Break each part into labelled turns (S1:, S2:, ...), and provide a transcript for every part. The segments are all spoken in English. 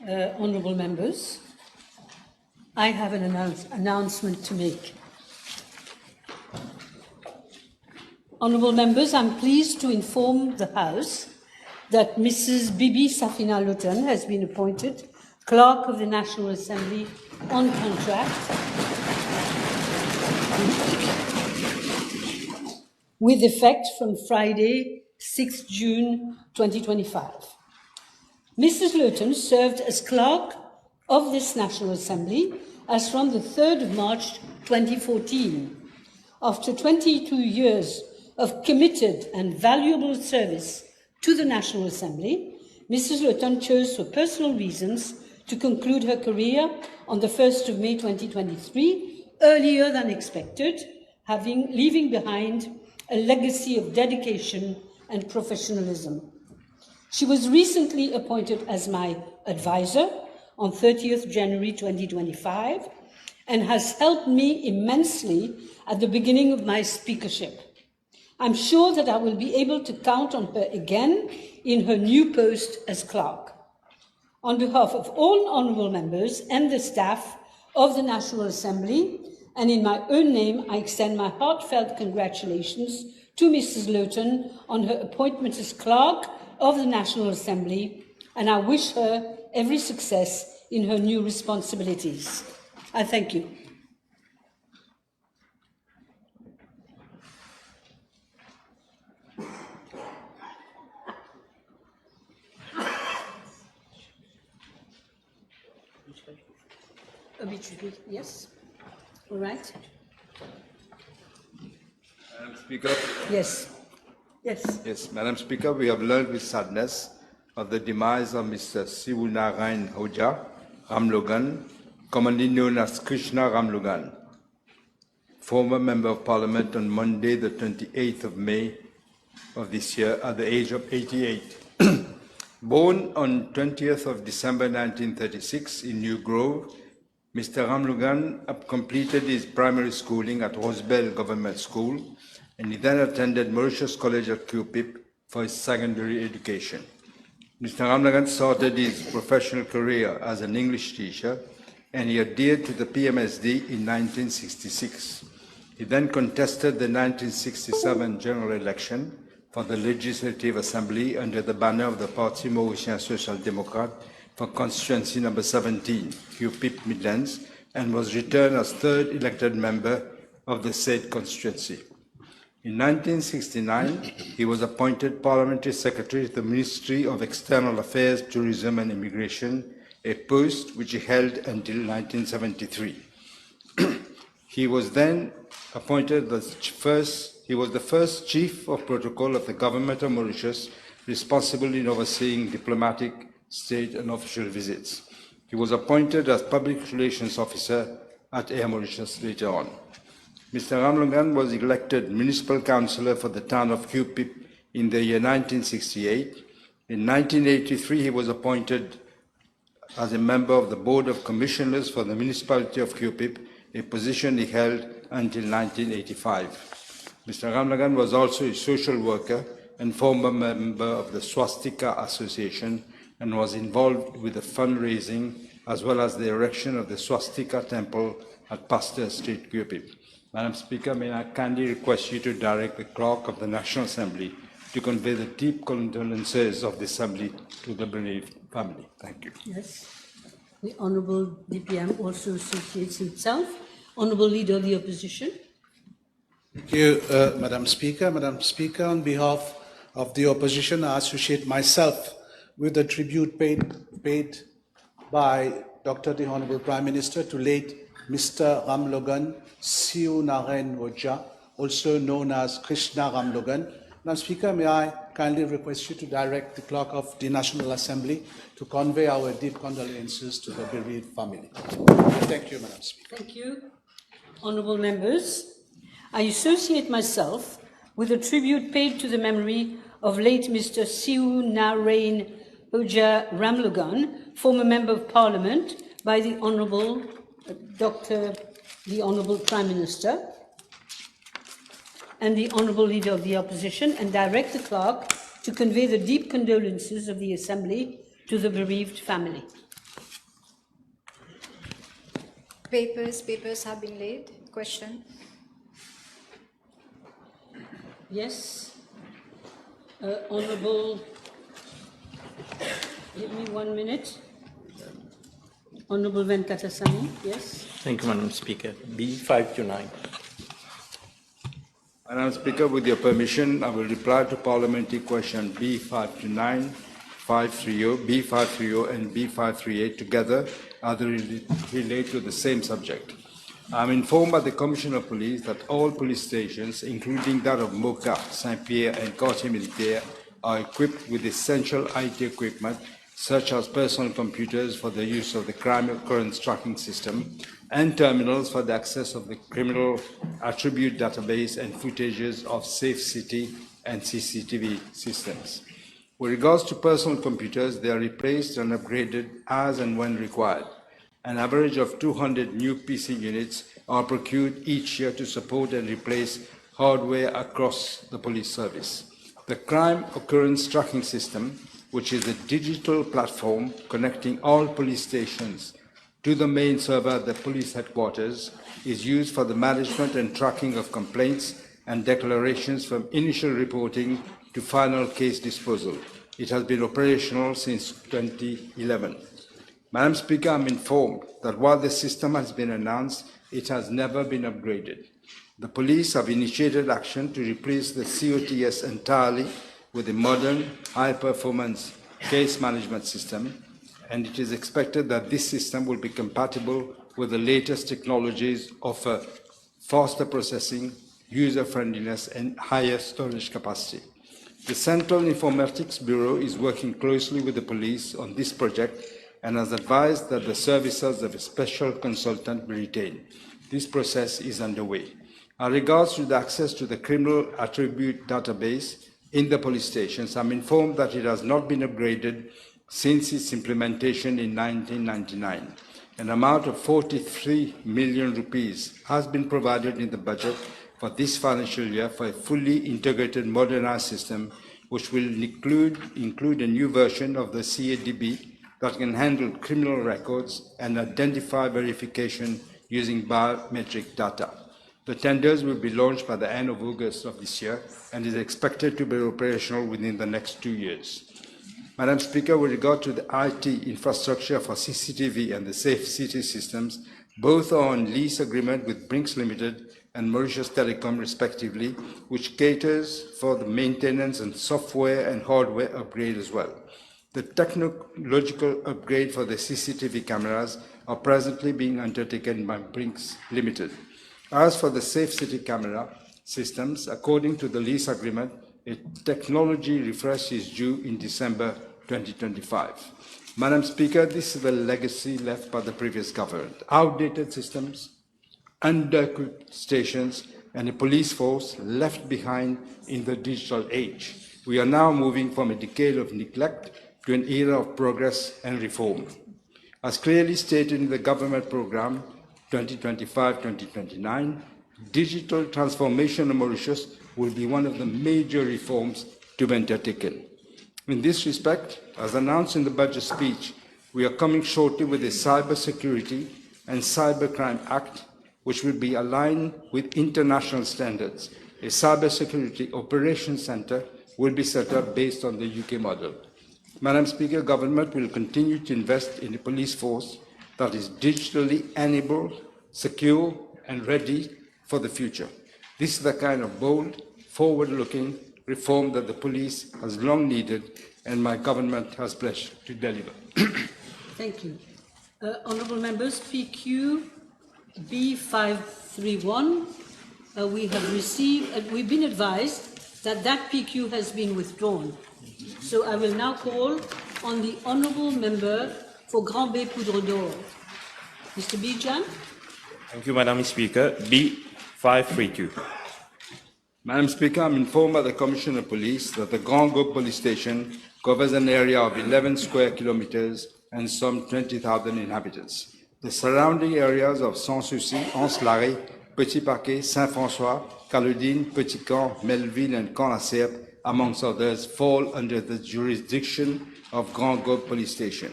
S1: Honourable members, I have an announcement to make. Honourable members, I'm pleased to inform the House that Mrs. Bibi Safina Luton has been appointed Clerk of the National Assembly on contract with effect from Friday, 6 June 2025. Mrs. Luton served as Clerk of this National Assembly as from the 3rd of March 2014. After 22 years of committed and valuable service to the National Assembly, Mrs. Luton chose for personal reasons to conclude her career on the 1st of May 2023, earlier than expected, leaving behind a legacy of dedication and professionalism. She was recently appointed as my advisor on 30th January 2025 and has helped me immensely at the beginning of my speakership. I'm sure that I will be able to count on her again in her new post as clerk. On behalf of all honourable members and the staff of the National Assembly, and in my own name, I extend my heartfelt congratulations to Mrs. Luton on her appointment as clerk of the National Assembly, and I wish her every success in her new responsibilities. I thank you. Obituary, yes. All right.
S2: Madam Speaker.
S1: Yes. Yes.
S2: Yes, Madam Speaker, we have learned with sadness of the demise of Mr. Siwunarayan Hoja Ramlogan, commonly known as Krishna Ramlogan, former Member of Parliament on Monday, the 28th of May of this year, at the age of 88. Born on 20th of December 1936 in New Grove, Mr. Ramlogan completed his primary schooling at Rosebell Government School, and he then attended Mauritius College at QPIP for his secondary education. Mr. Ramlogan started his professional career as an English teacher, and he adhered to the PMSD in 1966. He then contested the 1967 general election for the Legislative Assembly under the banner of the Parti Mauritian Social Democrat for constituency number 17, QPIP Midlands, and was returned as third elected member of the said constituency. In 1969, he was appointed Parliamentary Secretary to the Ministry of External Affairs, Tourism and Immigration, a post which he held until 1973. He was then appointed the first Chief of Protocol of the Government of Mauritius, responsible in overseeing diplomatic, state and official visits. He was appointed as Public Relations Officer at Air Mauritius later on. Mr. Ramlogan was elected Municipal Councillor for the town of QPIP in the year 1968. In 1983, he was appointed as a member of the Board of Commissioners for the Municipality of QPIP, a position he held until 1985. Mr. Ramlogan was also a social worker and former member of the Swastika Association, and was involved with the fundraising as well as the erection of the Swastika Temple at Pasteur Street, QPIP. Madam Speaker, may I kindly request you to direct the Clerk of the National Assembly to convey the deep condolences of the Assembly to the bereaved family. Thank you.
S1: Yes. The Honourable DPM also associates himself. Honourable Leader of the Opposition.
S3: Thank you, Madam Speaker. Madam Speaker, on behalf of the Opposition, I associate myself with the tribute paid by Dr. the Honourable Prime Minister to late Mr. Ramlogan Siwunarayan Hoja, also known as Krishna Ramlogan. Madam Speaker, may I kindly request you to direct the Clerk of the National Assembly to convey our deep condolences to the bereaved family. Thank you, Madam Speaker.
S1: Thank you. Honourable members, I associate myself with a tribute paid to the memory of late Mr. Siwunarayan Hoja Ramlogan, former Member of Parliament, by the Honourable the Honourable Prime Minister and the Honourable Leader of the Opposition, and direct the Clerk to convey the deep condolences of the Assembly to the bereaved family.
S4: Papers have been laid. Question.
S1: Yes. Honourable, give me 1 minute. Honourable Venkatasamy, yes.
S5: Thank you, Madam Speaker. B529.
S2: Madam Speaker, with your permission, I will reply to parliamentary question B529, 530, B530 and B538 together as they relate to the same subject. I am informed by the Commissioner of Police that all police stations, including that of Moka, Saint-Pierre and Quartier Militaire, are equipped with essential IT equipment such as personal computers for the use of the crime occurrence tracking system and terminals for the access of the criminal attribute database and footages of Safe City and CCTV systems. With regards to personal computers, they are replaced and upgraded as and when required. An average of 200 new PC units are procured each year to support and replace hardware across the police service. The crime occurrence tracking system, which is a digital platform connecting all police stations to the main server at the police headquarters, is used for the management and tracking of complaints and declarations from initial reporting to final case disposal. It has been operational since 2011. Madam Speaker, I am informed that while the system has been announced, it has never been upgraded. The police have initiated action to replace the COTS entirely with a modern, high-performance case management system, and it is expected that this system will be compatible with the latest technologies of faster processing, user-friendliness, and higher storage capacity. The Central Informatics Bureau is working closely with the police on this project and has advised that the services of a special consultant be retained. This process is underway. As regards to the access to the criminal attribute database in the police stations, I'm informed that it has not been upgraded since its implementation in 1999. An amount of 43 million rupees has been provided in the budget for this financial year for a fully integrated modernized system, which will include a new version of the CADB that can handle criminal records and identify verification using biometric data. The tenders will be launched by the end of August of this year and is expected to be operational within the next 2 years. Madam Speaker, with regard to the IT infrastructure for CCTV and the Safe City systems, both are on lease agreement with Brinks Limited and Mauritius Telecom respectively, which caters for the maintenance and software and hardware upgrade as well. The technological upgrade for the CCTV cameras are presently being undertaken by Brinks Limited. As for the Safe City camera systems, according to the lease agreement, a technology refresh is due in December 2025. Madam Speaker, this is the legacy left by the previous government. Outdated systems, under-equipped stations, and a police force left behind in the digital age. We are now moving from a decade of neglect to an era of progress and reform. As clearly stated in the government program 2025-2029, digital transformation of Mauritius will be one of the major reforms to be undertaken. In this respect, as announced in the budget speech, we are coming shortly with a Cyber Security and Cybercrime Act, which will be aligned with international standards. A Cyber Security Operations Centre will be set up based on the UK model. Madam Speaker, government will continue to invest in a police force that is digitally enabled, secure, and ready for the future. This is the kind of bold, forward-looking reform that the police has long needed and my government has pledged to deliver.
S1: Thank you. Honourable members, PQ B531, we've been advised that that PQ has been withdrawn. So I will now call on the Honourable Member for Grand Bay Poudre d'Or. Mr. Bijan.
S5: Thank you, Madam Speaker. B532.
S2: Madam Speaker, I'm informed by the Commissioner of Police that the Grand Bay Police Station covers an area of 11 square kilometers and some 20,000 inhabitants. The surrounding areas of Sans-Souci, Anse-Larrey, Petit Paquet, Saint-François, Caledine, Petit Camp, Melville, and Camp-la-Serpe, amongst others, fall under the jurisdiction of Grand Gobe Police Station.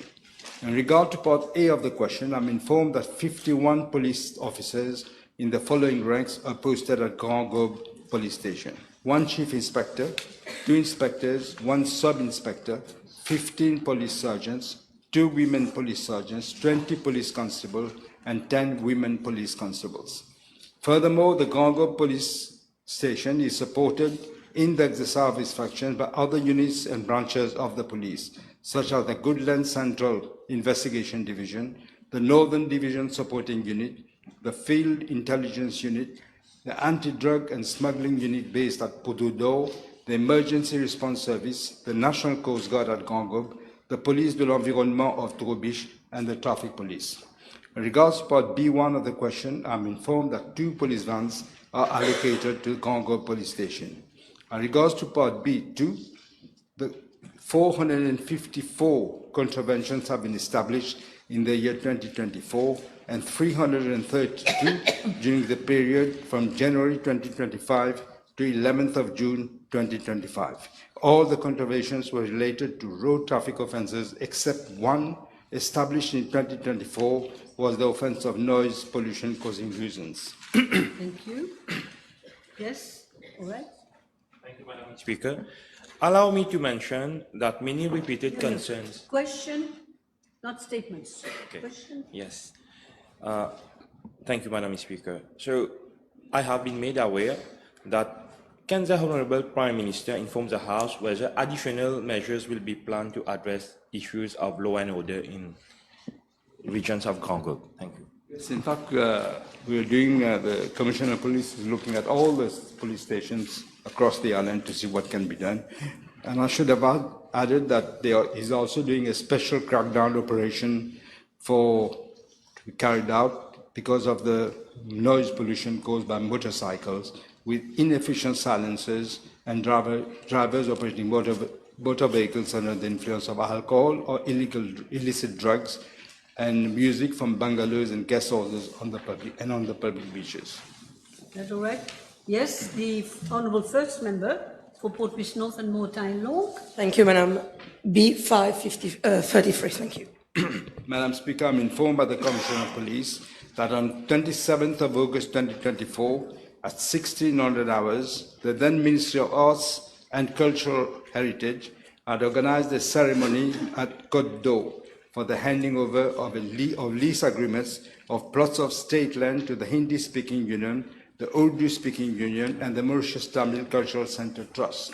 S2: In regard to part A of the question, I'm informed that 51 police officers in the following ranks are posted at Grand Gobe Police Station. 1 chief inspector, 2 inspectors, 1 sub-inspector, 15 police sergeants, 2 women police sergeants, 20 police constables, and 10 women police constables. Furthermore, the Grand Gobe Police Station is supported in the exercise of its functions by other units and branches of the police, such as the Goodland Central Investigation Division, the Northern Division Supporting Unit, the Field Intelligence Unit, the Anti-Drug and Smuggling Unit based at Pododo, the Emergency Response Service, the National Coast Guard at Grand Gobe, the Police de l'Environnement of Troubiche, and the Traffic Police. In regards to part B1 of the question, I'm informed that 2 police vans are allocated to Grand Gobe Police Station. In regards to part B2, the 454 contraventions have been established in the year 2024 and 332 during the period from January 2025 to 11th of June 2025. All the contraventions were related to road traffic offences except one established in 2024 was the offence of noise pollution causing nuisance.
S1: Thank you. Yes, all right.
S5: Thank you, Madam Speaker. Allow me to mention that many repeated concerns.
S1: Question, not statements.
S5: Okay.
S1: Question?
S5: Yes. Thank you, Madam Speaker. So, I have been made aware that can the Honourable Prime Minister inform the House whether additional measures will be planned to address issues of law and order in regions of Grand Gobe? Thank you.
S2: Yes, in fact, we are doing, the Commissioner of Police is looking at all the police stations across the island to see what can be done. And I should have added that he's also doing a special crackdown operation to be carried out because of the noise pollution caused by motorcycles with inefficient silencers and drivers operating motor vehicles under the influence of alcohol or illicit drugs, and music from bungalows and guest houses on the public beaches.
S1: Is that all right? Yes, the Honourable First Member for Portfish North and Moortime Long.
S6: Thank you, Madam. B533, thank you.
S2: Madam Speaker, I'm informed by the Commissioner of Police that on 27th of August 2024 at 1600 hours, the then Ministry of Arts and Cultural Heritage had organized a ceremony at Côte d'Or for the handing over of lease agreements of plots of state land to the Hindi-speaking union, the Urdu-speaking union, and the Mauritius Tamil Cultural Center Trust.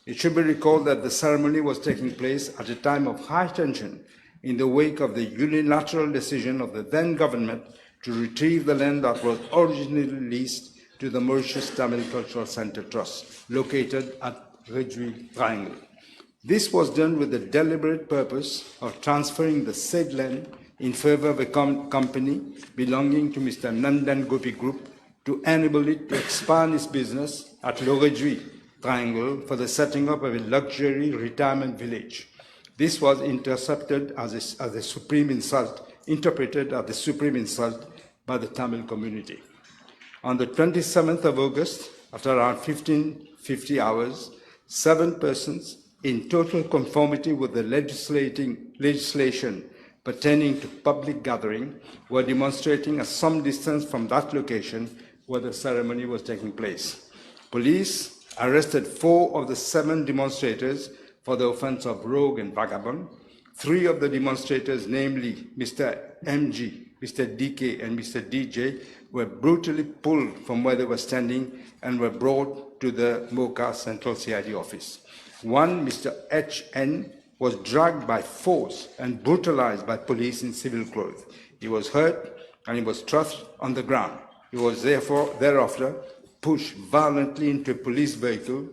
S2: It should be recalled that the ceremony was taking place at a time of high tension in the wake of the unilateral decision of the then government to retrieve the land that was originally leased to the Mauritius Tamil Cultural Center Trust, located at Rodrigues Triangle. This was done with the deliberate purpose of transferring the said land in favor of a company belonging to Mr. Nandan Gopi Group to enable it to expand its business at Rodrigues Triangle for the setting up of a luxury retirement village. This was interpreted as a supreme insult by the Tamil community. On the 27th of August, after around 1550 hours, 7 persons in total conformity with the legislation pertaining to public gathering were demonstrating at some distance from that location where the ceremony was taking place. Police arrested 4 of the 7 demonstrators for the offense of rogue and vagabond. 3 of the demonstrators, namely Mr. MG, Mr. DK, and Mr. DJ, were brutally pulled from where they were standing and were brought to the Mocha Central CID office. 1, Mr. HN, was dragged by force and brutalized by police in civil clothes. He was hurt and he was thrust on the ground. He was thereafter pushed violently into a police vehicle,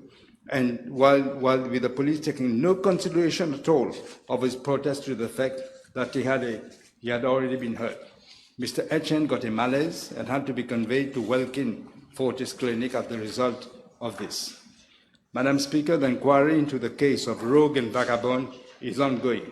S2: and while with the police taking no consideration at all of his protest to the fact that he had already been hurt. Mr. HN got a malaise and had to be conveyed to Welkin Fortis Clinic as the result of this. Madam Speaker, the inquiry into the case of rogue and vagabond is ongoing.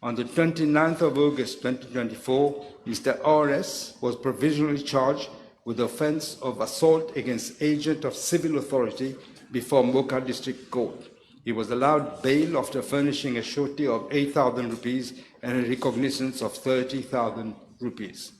S2: On the 29th of August 2024, Mr. RS was provisionally charged with the offence of assault against agent of civil authority before Mocha District Court. He was allowed bail after furnishing a surety of 8,000 rupees and a recognizance of 30,000 rupees.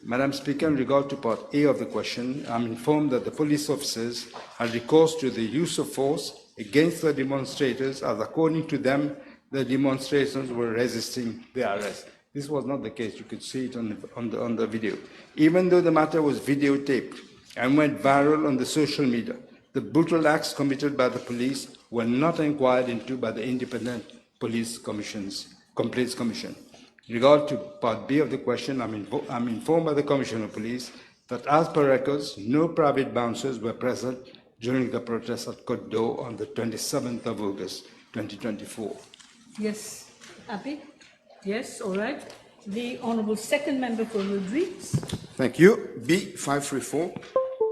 S2: Madam Speaker, in regard to Part A of the question, I am informed that the police officers had recourse to the use of force against the demonstrators, as according to them, the demonstrators were resisting the arrest. This was not the case. You could see it on the video. Even though the matter was videotaped and went viral on the social media, the brutal acts committed by the police were not inquired into by the Independent Police Complaints Commission. In regard to Part B of the question, I'm informed by the Commissioner of Police that as per records, no private bouncers were present during the protest at Côte d'Or on the 27th of August, 2024.
S1: Yes, Abby? Yes, all right. The Honourable Second Member for Rodrigues.
S6: Thank you. B534.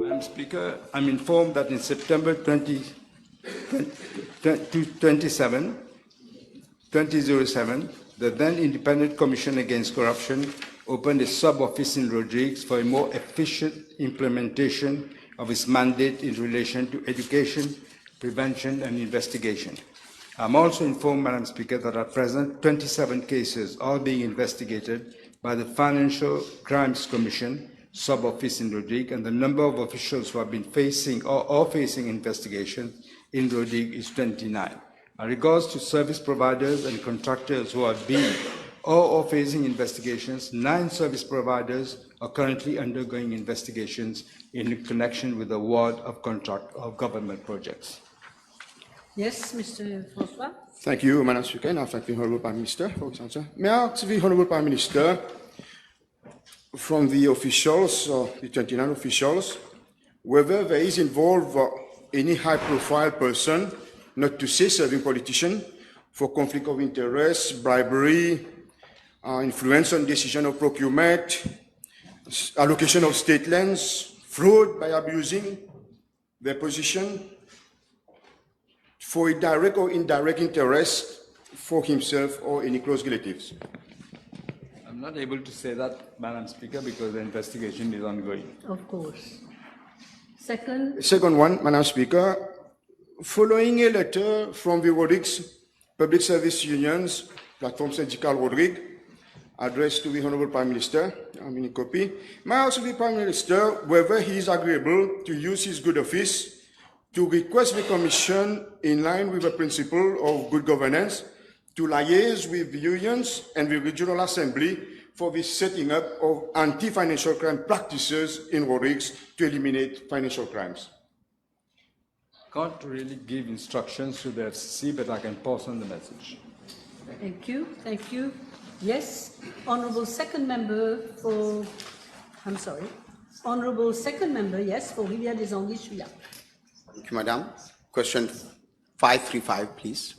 S2: Madam Speaker, I'm informed that in September 2007, the then Independent Commission Against Corruption opened a sub-office in Rodrigues for a more efficient implementation of its mandate in relation to education, prevention, and investigation. I'm also informed, Madam Speaker, that at present 27 cases are being investigated by the Financial Crimes Commission sub-office in Rodrigues, and the number of officials who have been facing or are facing investigation in Rodrigues is 29. In regards to service providers and contractors who have been or are facing investigations, 9 service providers are currently undergoing investigations in connection with the award of contract of government projects.
S1: Yes, Mr. François.
S6: Thank you, Madam Speaker, and I thank the Honourable Prime Minister for his answer. May I ask the Honourable Prime Minister, from the officials, the 29 officials, whether there is involved any high-profile person, not to say serving politician, for conflict of interest, bribery, influence on decision of procurement, allocation of state lands, fraud by abusing their position for a direct or indirect interest for himself or any close relatives.
S2: I'm not able to say that, Madam Speaker, because the investigation is ongoing.
S1: Of course. Second.
S6: Second one, Madam Speaker, following a letter from the Rodrigues Public Service Unions, Platform Syndical Rodrigues, addressed to the Honourable Prime Minister, I'm in a copy, may I ask the Prime Minister whether he is agreeable to use his good office to request the Commission, in line with the principle of good governance, to liaise with the unions and the Regional Assembly for the setting up of anti-financial crime practices in Rodrigues to eliminate financial crimes.
S2: Can't really give instructions to the FCC, but I can pass on the message.
S1: Thank you. Thank you. Yes, Honourable Second Member for. I'm sorry. Honourable Second Member, yes, for Rivière des Anguilles, Chouillac.
S7: Thank you, Madam. Question 535, please.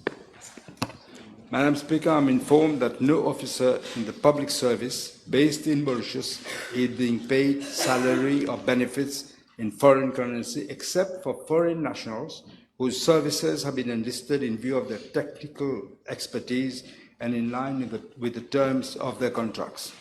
S2: Madam Speaker, I'm informed that no officer in the public service based in Mauritius is being paid salary or benefits in foreign currency except for foreign nationals whose services have been enlisted in view of their technical expertise and in line with the terms of their contracts.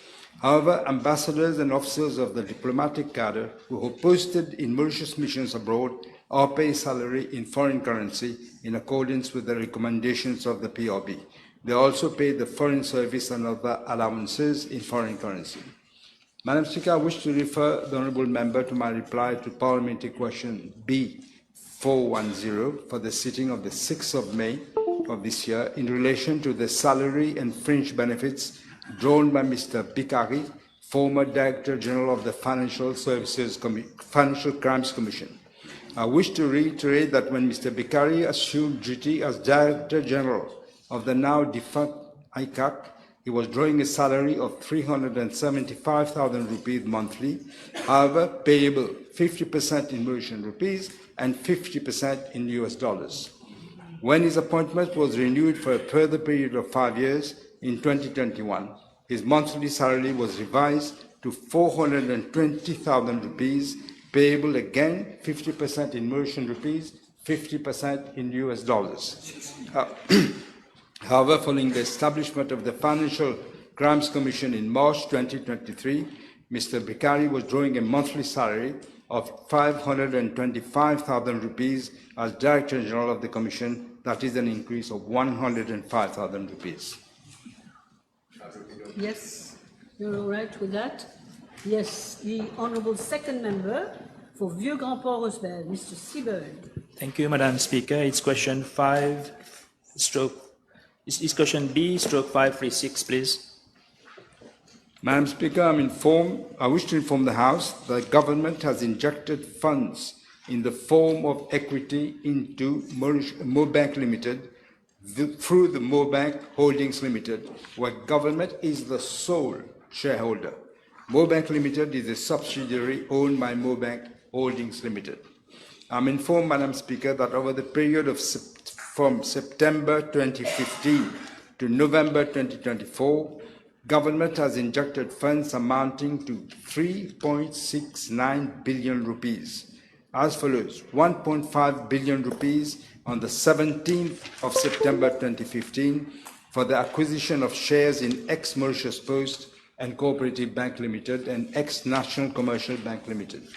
S2: However, ambassadors and officers of the diplomatic cadre who are posted in Mauritius missions abroad are paid salary in foreign currency in accordance with the recommendations of the PRB. They also pay the foreign service and other allowances in foreign currency. Madam Speaker, I wish to refer the Honourable Member to my reply to Parliamentary Question B410 for the sitting of the 6th of May of this year in relation to the salary and fringe benefits drawn by Mr. Bikari, former Director General of the Financial Crimes Commission. I wish to reiterate that when Mr. Bikari assumed duty as Director General of the now defunct ICAC, he was drawing a salary of 375,000 rupees monthly, however, payable 50% in Mauritian rupees and 50% in US dollars. When his appointment was renewed for a further period of 5 years in 2021, his monthly salary was revised to 420,000 rupees, payable again 50% in Mauritian rupees, 50% in US dollars. However, following the establishment of the Financial Crimes Commission in March 2023, Mr. Bikari was drawing a monthly salary of 525,000 rupees as Director General of the Commission, that is an increase of 105,000 rupees.
S1: Yes, you're all right with that? Yes, the Honourable Second Member for Vieux-Grand-Port-Rosebel, Mr. Seaburn.
S8: Thank you, Madam Speaker. It's question 5 stroke, is question B stroke 536, please.
S2: Madam Speaker, I wish to inform the House that the government has injected funds in the form of equity into Mobank Limited through the Mobank Holdings Limited, where government is the sole shareholder. Mobank Limited is a subsidiary owned by Mobank Holdings Limited. I'm informed, Madam Speaker, that over the period of from September 2015 to November 2024, government has injected funds amounting to 3.69 billion rupees. As follows: 1.5 billion rupees on the 17th of September 2015 for the acquisition of shares in ex-Mauritius Post and Cooperative Bank Limited and ex-National Commercial Bank Limited.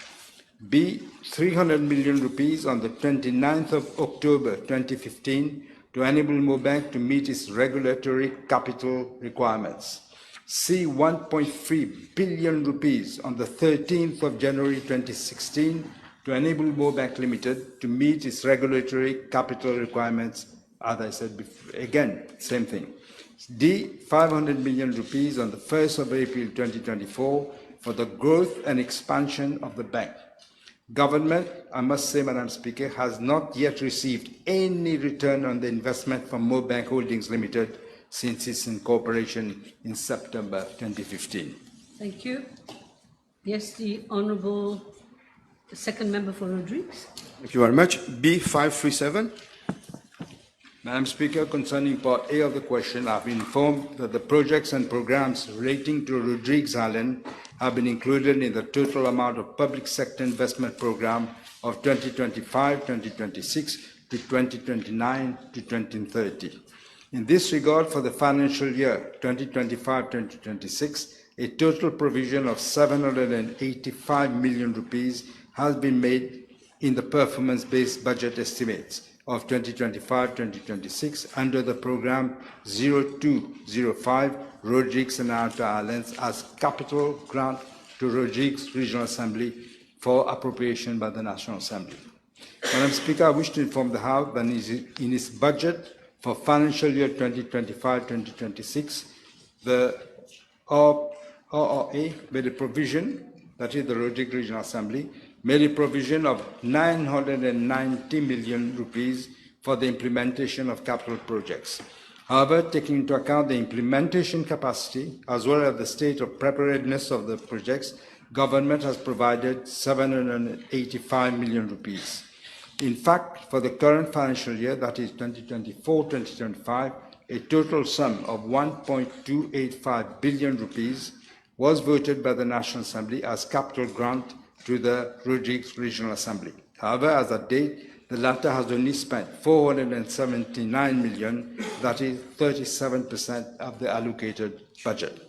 S2: B, 300 million rupees on the 29th of October 2015 to enable Mobank to meet its regulatory capital requirements. C, 1.3 billion rupees on the 13th of January 2016 to enable Mobank Limited to meet its regulatory capital requirements. As I said before, again, same thing. D, 500 million rupees on the 1st of April 2024 for the growth and expansion of the bank. Government, I must say, Madam Speaker, has not yet received any return on the investment from Mobank Holdings Limited since its incorporation in September 2015.
S1: Thank you. Yes, the Honourable Second Member for Rodrigues.
S6: Thank you very much. B537.
S2: Madam Speaker, concerning part A of the question, I have been informed that the projects and programs relating to Rodrigues Island have been included in the total amount of public sector investment program of 2025-2026 to 2029 to 2030. In this regard, for the financial year 2025-2026, a total provision of 785 million rupees has been made in the performance-based budget estimates of 2025-2026 under the program 0205 Rodrigues and Outer Islands as capital grant to Rodrigues Regional Assembly for appropriation by the National Assembly. Madam Speaker, I wish to inform the House that in its budget for financial year 2025-2026, the RRA made a provision, that is the Rodrigues Regional Assembly, made a provision of 990 million rupees for the implementation of capital projects. However, taking into account the implementation capacity as well as the state of preparedness of the projects, government has provided 785 million rupees. In fact, for the current financial year, that is 2024-2025, a total sum of 1.285 billion rupees was voted by the National Assembly as capital grant to the Rodrigues Regional Assembly. However, as at date, the latter has only spent 479 million, that is 37% of the allocated budget.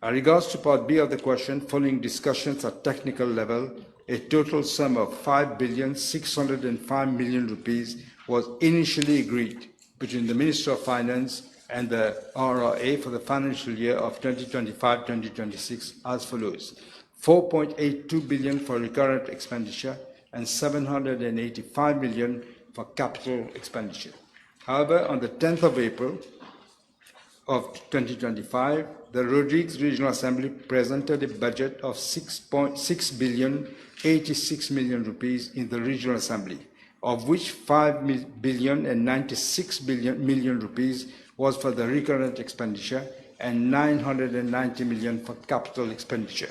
S2: As regards to part B of the question, following discussions at technical level, a total sum of 5,605 million rupees was initially agreed between the Minister of Finance and the RRA for the financial year of 2025-2026 as follows: 4.82 billion for recurrent expenditure and 785 million for capital expenditure. However, on the 10th of April of 2025, the Rodrigues Regional Assembly presented a budget of 6 billion 86 million rupees in the Regional Assembly, of which 5 billion and 96 million rupees was for the recurrent expenditure and 990 million for capital expenditure.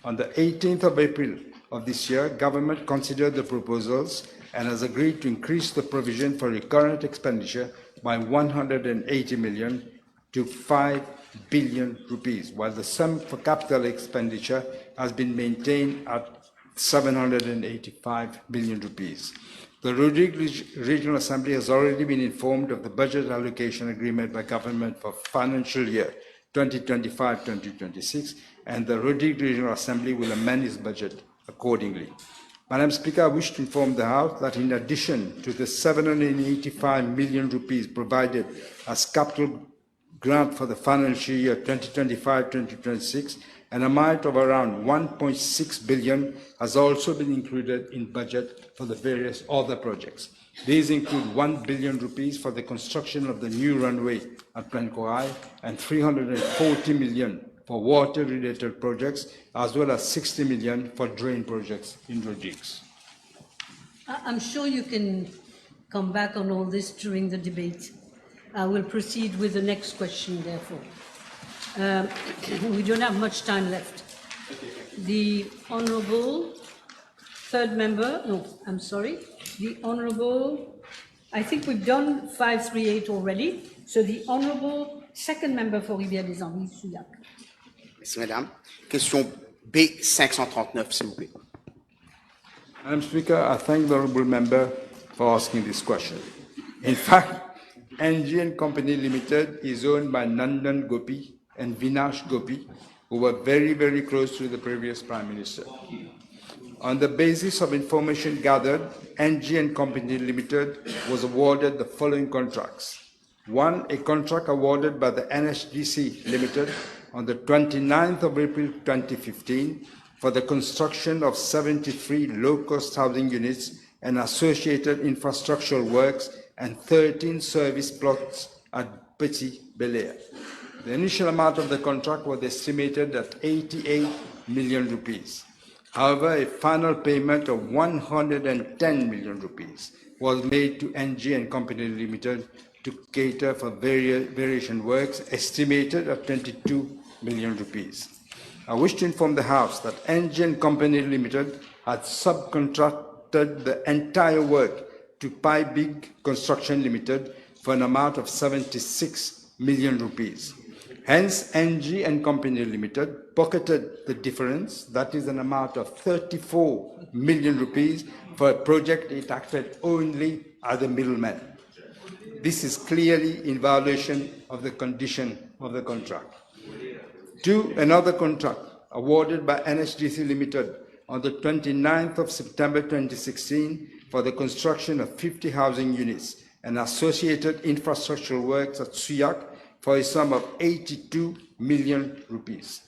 S2: On the 18th of April of this year, government considered the proposals and has agreed to increase the provision for recurrent expenditure by 180 million to 5 billion rupees, while the sum for capital expenditure has been maintained at 785 billion rupees. The Rodrigues Regional Assembly has already been informed of the budget allocation agreement by government for financial year 2025-2026, and the Rodrigues Regional Assembly will amend its budget accordingly. Madam Speaker, I wish to inform the House that in addition to the 785 million rupees provided as capital grant for the financial year 2025-2026, an amount of around 1.6 billion has also been included in budget for the various other projects. These include 1 billion rupees for the construction of the new runway at Plankorai and 340 million for water-related projects, as well as 60 million for drain projects in Rodrigues.
S1: I'm sure you can come back on all this during the debate. I will proceed with the next question, therefore. We don't have much time left. The Honourable third member, no, I'm sorry, the Honourable, I think we've done 538 already, so the Honourable second member for Rivière-des-Anguilles, Souillac.
S7: Merci, Madame. Question B539, s'il vous plaît.
S2: Madam Speaker, I thank the Honourable Member for asking this question. In fact, NG and Company Limited is owned by Nandan Gopi and Vinash Gopi, who were very, very close to the previous Prime Minister. On the basis of information gathered, NG and Company Limited was awarded the following contracts. One, a contract awarded by the NSDC Limited on the 29th of April 2015 for the construction of 73 low-cost housing units and associated infrastructural works and 13 service plots at Petit Belair. The initial amount of the contract was estimated at 88 million rupees. However, a final payment of 110 million rupees was made to NG and Company Limited to cater for variation works estimated at 22 million rupees. I wish to inform the House that NG and Company Limited had subcontracted the entire work to Big Construction Limited for an amount of 76 million rupees. Hence, NG and Company Limited pocketed the difference, that is an amount of 34 million rupees, for a project it acted only as a middleman. This is clearly in violation of the condition of the contract. Two, another contract awarded by NSDC Limited on the 29th of September 2016 for the construction of 50 housing units and associated infrastructural works at Suyak for a sum of 82 million rupees.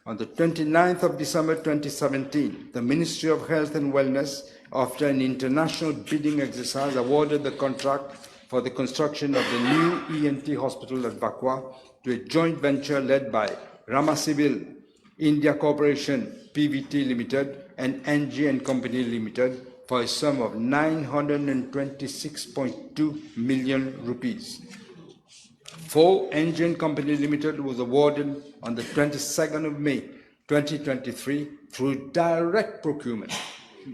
S2: On the 29th of December 2017, the Ministry of Health and Wellness, after an international bidding exercise, awarded the contract for the construction of the new ENT hospital at Bakwa to a joint venture led by Rama Civil, India Corporation, PVT Limited, and NG and Company Limited for a sum of 926.2 million rupees. 4, NG and Company Limited was awarded on the 22nd of May 2023 through direct procurement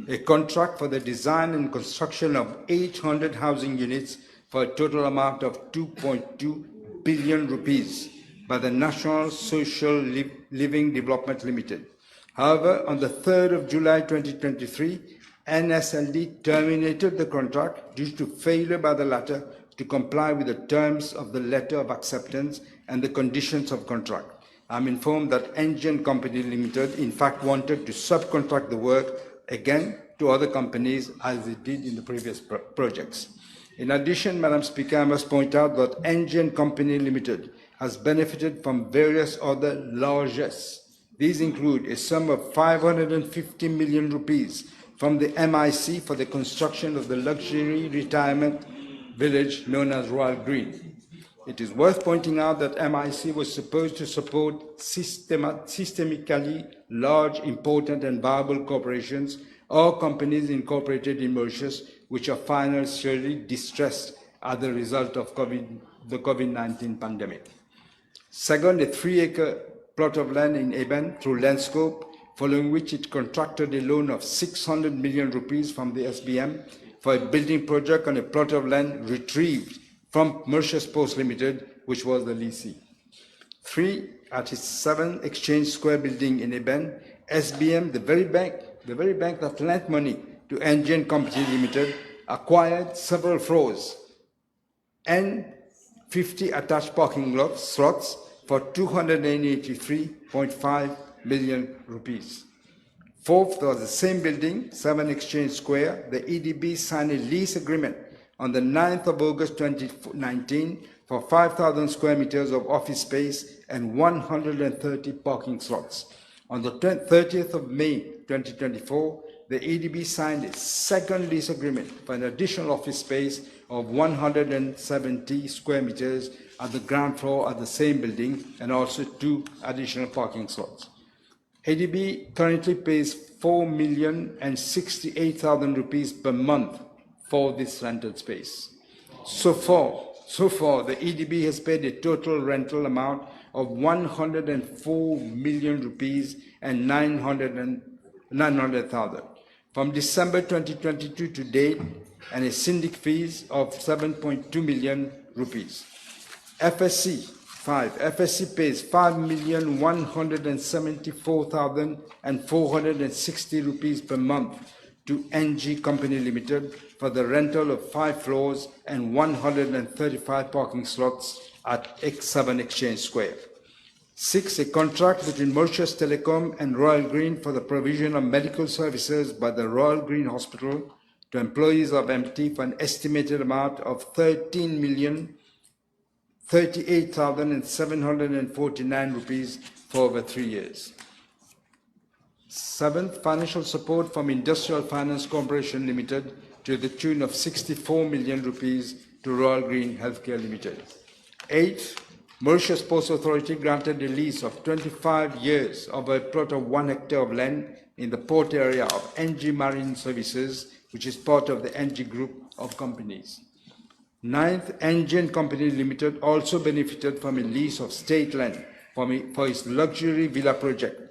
S2: a contract for the design and construction of 800 housing units for a total amount of 2.2 billion rupees by the National Social Living Development Limited. However, on the 3rd of July 2023, NSLD terminated the contract due to failure by the latter to comply with the terms of the letter of acceptance and the conditions of contract. I'm informed that NG and Company Limited, in fact, wanted to subcontract the work again to other companies as it did in the previous projects. In addition, Madam Speaker, I must point out that NG and Company Limited has benefited from various other largesse. These include a sum of 550 million rupees from the MIC for the construction of the luxury retirement village known as Royal Green. It is worth pointing out that MIC was supposed to support systemically large, important and viable corporations or companies incorporated in Mauritius which are financially distressed as a result of the COVID-19 pandemic. Second, a 3-acre plot of land in Eben through Landscope, following which it contracted a loan of 600 million rupees from the SBM for a building project on a plot of land retrieved from Mauritius Post Limited, which was the lessee. 3, at its 7 Exchange Square building in Eben, SBM, the very bank that lent money to NG and Company Limited, acquired several floors and 50 attached parking slots for 283.5 million rupees. Fourth, was the same building, 7 Exchange Square. The EDB signed a lease agreement on the 9th of August 2019 for 5,000 square meters of office space and 130 parking slots. On the 30th of May 2024, the EDB signed a second lease agreement for an additional office space of 170 square meters at the ground floor at the same building and also 2 additional parking slots. ADB currently pays 4,068,000 rupees per month for this rented space. So far, the EDB has paid a total rental amount of 104 million rupees and 900,000 from December 2022 to date, and a syndic fees of 7.2 million rupees. FSC pays 5,174,460 rupees per month to NG Company Limited for the rental of 5 floors and 135 parking slots at X7 Exchange Square. 6, a contract between Mauritius Telecom and Royal Green for the provision of medical services by the Royal Green Hospital to employees of MT for an estimated amount of 13,038,749 rupees for over 3 years. 7th, financial support from Industrial Finance Corporation Limited to the tune of 64 million rupees to Royal Green Healthcare Limited. 8th, Mauritius Ports Authority granted a lease of 25 years of a plot of 1 hectare of land in the port area of NG Marine Services, which is part of the NG Group of companies. 9th, NG Company Limited also benefited from a lease of state land for its luxury villa project,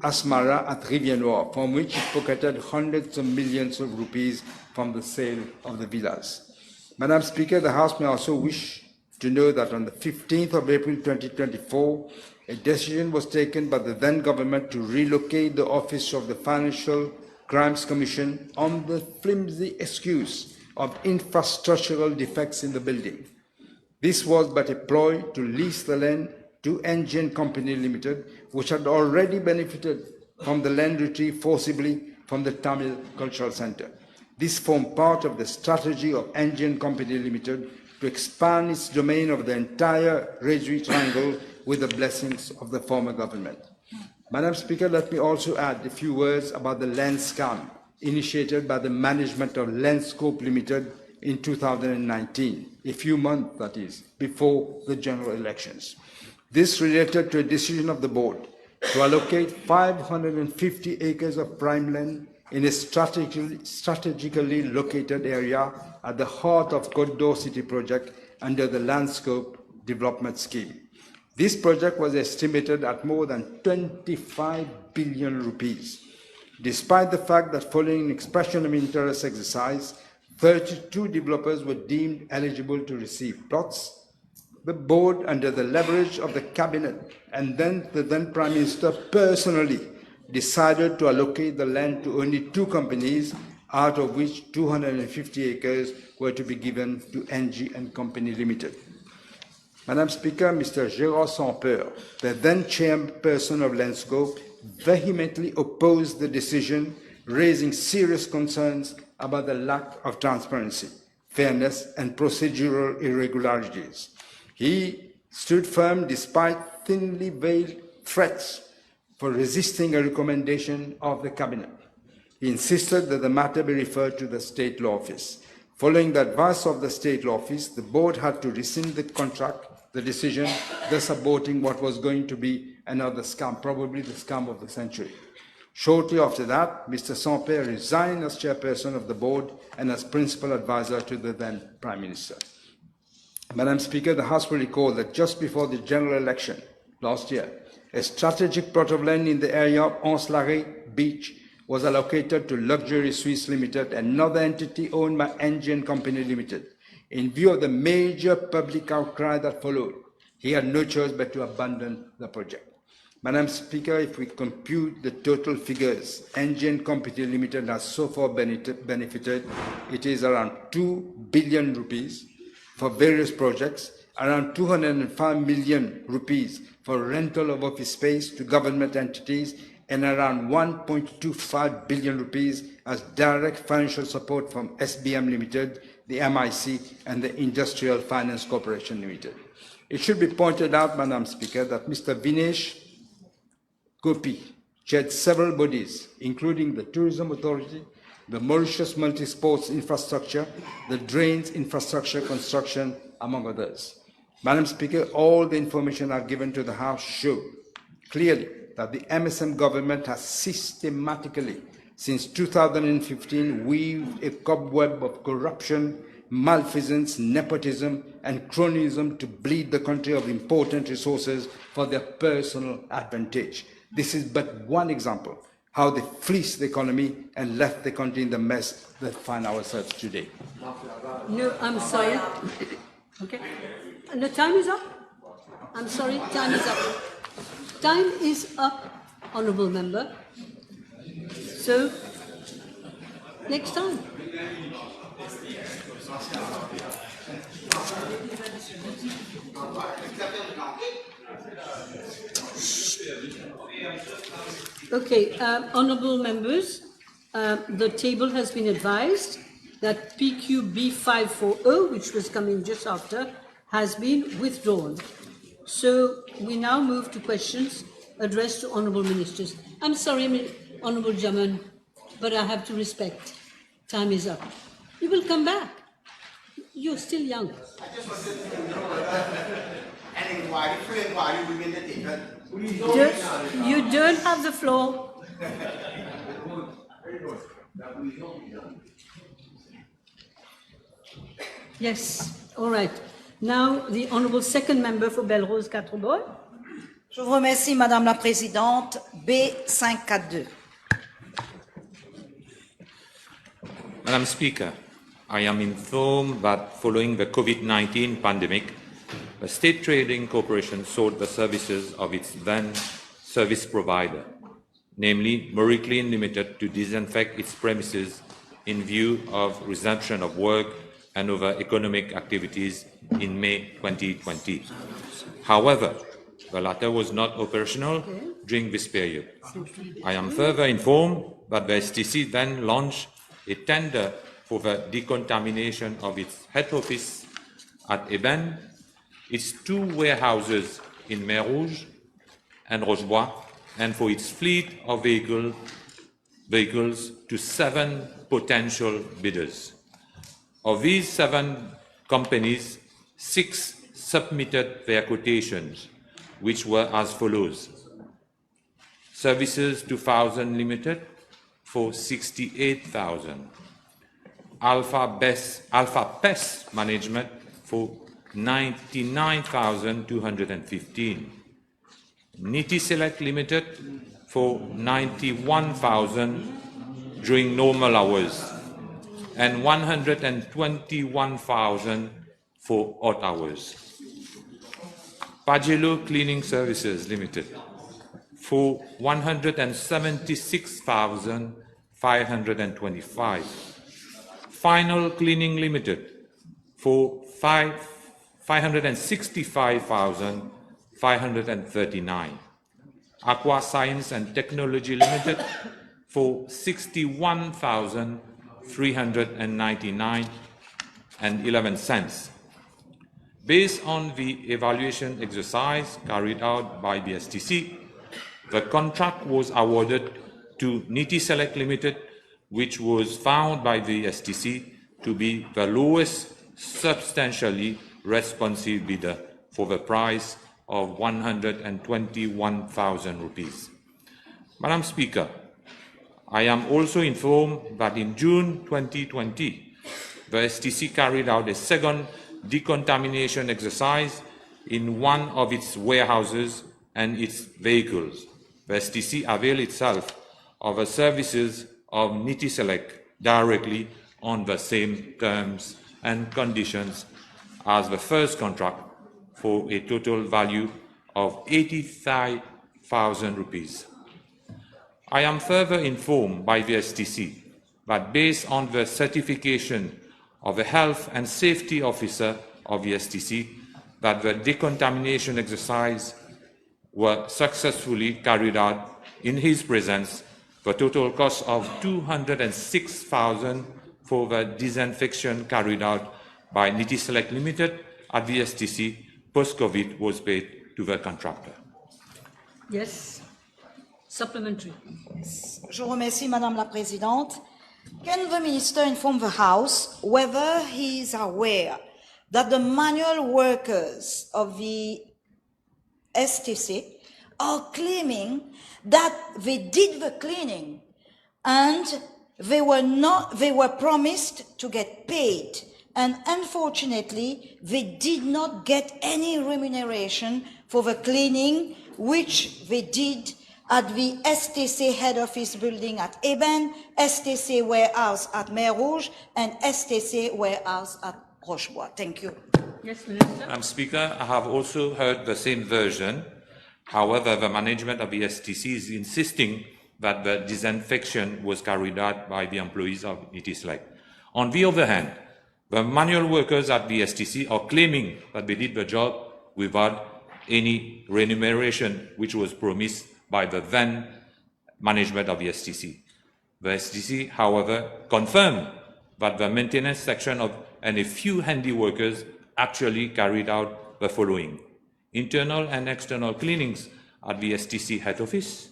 S2: Asmara at Rivière-Noire, from which it pocketed hundreds of millions of rupees from the sale of the villas. Madam Speaker, the House may also wish to know that on the 15th of April 2024, a decision was taken by the then government to relocate the office of the Financial Crimes Commission on the flimsy excuse of infrastructural defects in the building. This was but a ploy to lease the land to NG Company Limited, which had already benefited from the land retrieved forcibly from the Tamil Cultural Center. This formed part of the strategy of NG Company Limited to expand its domain of the entire Rajwi Triangle with the blessings of the former government. Madam Speaker, let me also add a few words about the land scam initiated by the management of Landscope Limited in 2019, a few months, that is, before the general elections. This related to a decision of the board to allocate 550 acres of prime land in a strategically located area at the heart of Côte d'Or City project under the Landscope Development Scheme. This project was estimated at more than 25 billion rupees. Despite the fact that following an expression of interest exercise, 32 developers were deemed eligible to receive plots, the board, under the leverage of the cabinet and then the then Prime Minister personally, decided to allocate the land to only 2 companies, out of which 250 acres were to be given to NG and Company Limited. Madam Speaker, Mr. Gérard Sampeur, the then chairperson of Landscope, vehemently opposed the decision, raising serious concerns about the lack of transparency, fairness, and procedural irregularities. He stood firm despite thinly veiled threats for resisting a recommendation of the cabinet. He insisted that the matter be referred to the State Law Office. Following the advice of the State Law Office, the board had to rescind the contract, the decision, thus aborting what was going to be another scam, probably the scam of the century. Shortly after that, Mr. Sampeur resigned as chairperson of the board and as principal advisor to the then Prime Minister. Madam Speaker, the House will recall that just before the general election last year, a strategic plot of land in the area of Anse-Larrey Beach was allocated to Luxury Suisse Limited, another entity owned by NG Company Limited. In view of the major public outcry that followed, he had no choice but to abandon the project. Madam Speaker, if we compute the total figures NG Company Limited has so far benefited, it is around 2 billion rupees for various projects, around 205 million rupees for rental of office space to government entities, and around 1.25 billion rupees as direct financial support from SBM Limited, the MIC, and the Industrial Finance Corporation Limited. It should be pointed out, Madam Speaker, that Mr. Vinesh Gopi chaired several bodies, including the Tourism Authority, the Mauritius Multi-Sports Infrastructure, the Drains Infrastructure Construction, among others. Madam Speaker, all the information are given to the House show clearly that the MSM government has systematically, since 2015, weaved a cobweb of corruption, malfeasance, nepotism, and cronyism to bleed the country of important resources for their personal advantage. This is but one example how they fleeced the economy and left the country in the mess that find ourselves today.
S1: No, I'm sorry. Okay. No, time is up. I'm sorry, time is up. Time is up, Honourable Member. So, next time. Okay, honourable members, the table has been advised that PQB 540, which was coming just after, has been withdrawn. So we now move to questions addressed to honourable ministers. I'm sorry, Honourable Jaman, but I have to respect. Time is up. You will come back. You're still young.
S7: I just wanted to know an inquiry, free inquiry within the table.
S1: You don't have the floor. Yes, all right. Now, the Honourable Second Member for Belrose Quatre-Bois.
S9: Je vous remercie, Madame la Présidente. B542.
S10: Madam Speaker, I am informed that following the COVID-19 pandemic, the State Trading Corporation sold the services of its then service provider, namely Moriclean Limited, to disinfect its premises in view of resumption of work and other economic activities in May 2020. However, the latter was not operational during this period. I am further informed that the STC then launched a tender for the decontamination of its head office at Eben, its 2 warehouses in Mer Rouge and Rochebois, and for its fleet of vehicles to 7 potential bidders. Of these 7 companies, 6 submitted their quotations, which were as follows: Services 2000 Limited for 68,000, Alpha Pest Management for 99,215, Niti Select Limited for 91,000 during normal hours, and 121,000 for odd hours. Pagello Cleaning Services Limited for 176,525. Final Cleaning Limited for 565,539. Aqua Science and Technology Limited for 61,399 and 11 cents. Based on the evaluation exercise carried out by the STC, the contract was awarded to Niti Select Limited, which was found by the STC to be the lowest substantially responsive bidder for the price of 121,000 rupees. Madam Speaker, I am also informed that in June 2020, the STC carried out a second decontamination exercise in one of its warehouses and its vehicles. The STC availed itself of the services of Niti Select directly on the same terms and conditions as the first contract for a total value of 85,000 rupees. I am further informed by the STC that based on the certification of the Health and Safety Officer of the STC, that the decontamination exercise were successfully carried out in his presence the total cost of $206,000 for the disinfection carried out by Niti Select Limited at the STC post-COVID was paid to the contractor.
S1: Yes. Supplementary.
S9: Je vous remercie, Madame la Présidente. Can the Minister inform the House whether he is aware that the manual workers of the STC are claiming that they did the cleaning and they were promised to get paid, and unfortunately they did not get any remuneration for the cleaning which they did at the STC head office building at Eben, STC warehouse at Mer Rouge, and STC warehouse at Rochebois. Thank you.
S1: Yes, Minister.
S10: Madam Speaker, I have also heard the same version. However, the management of the STC is insisting that the disinfection was carried out by the employees of Niti Select. On the other hand, the manual workers at the STC are claiming that they did the job without any remuneration which was promised by the then management of the STC. The STC, however, confirmed that the maintenance section and a few handy workers actually carried out the following: internal and external cleanings at the STC head office,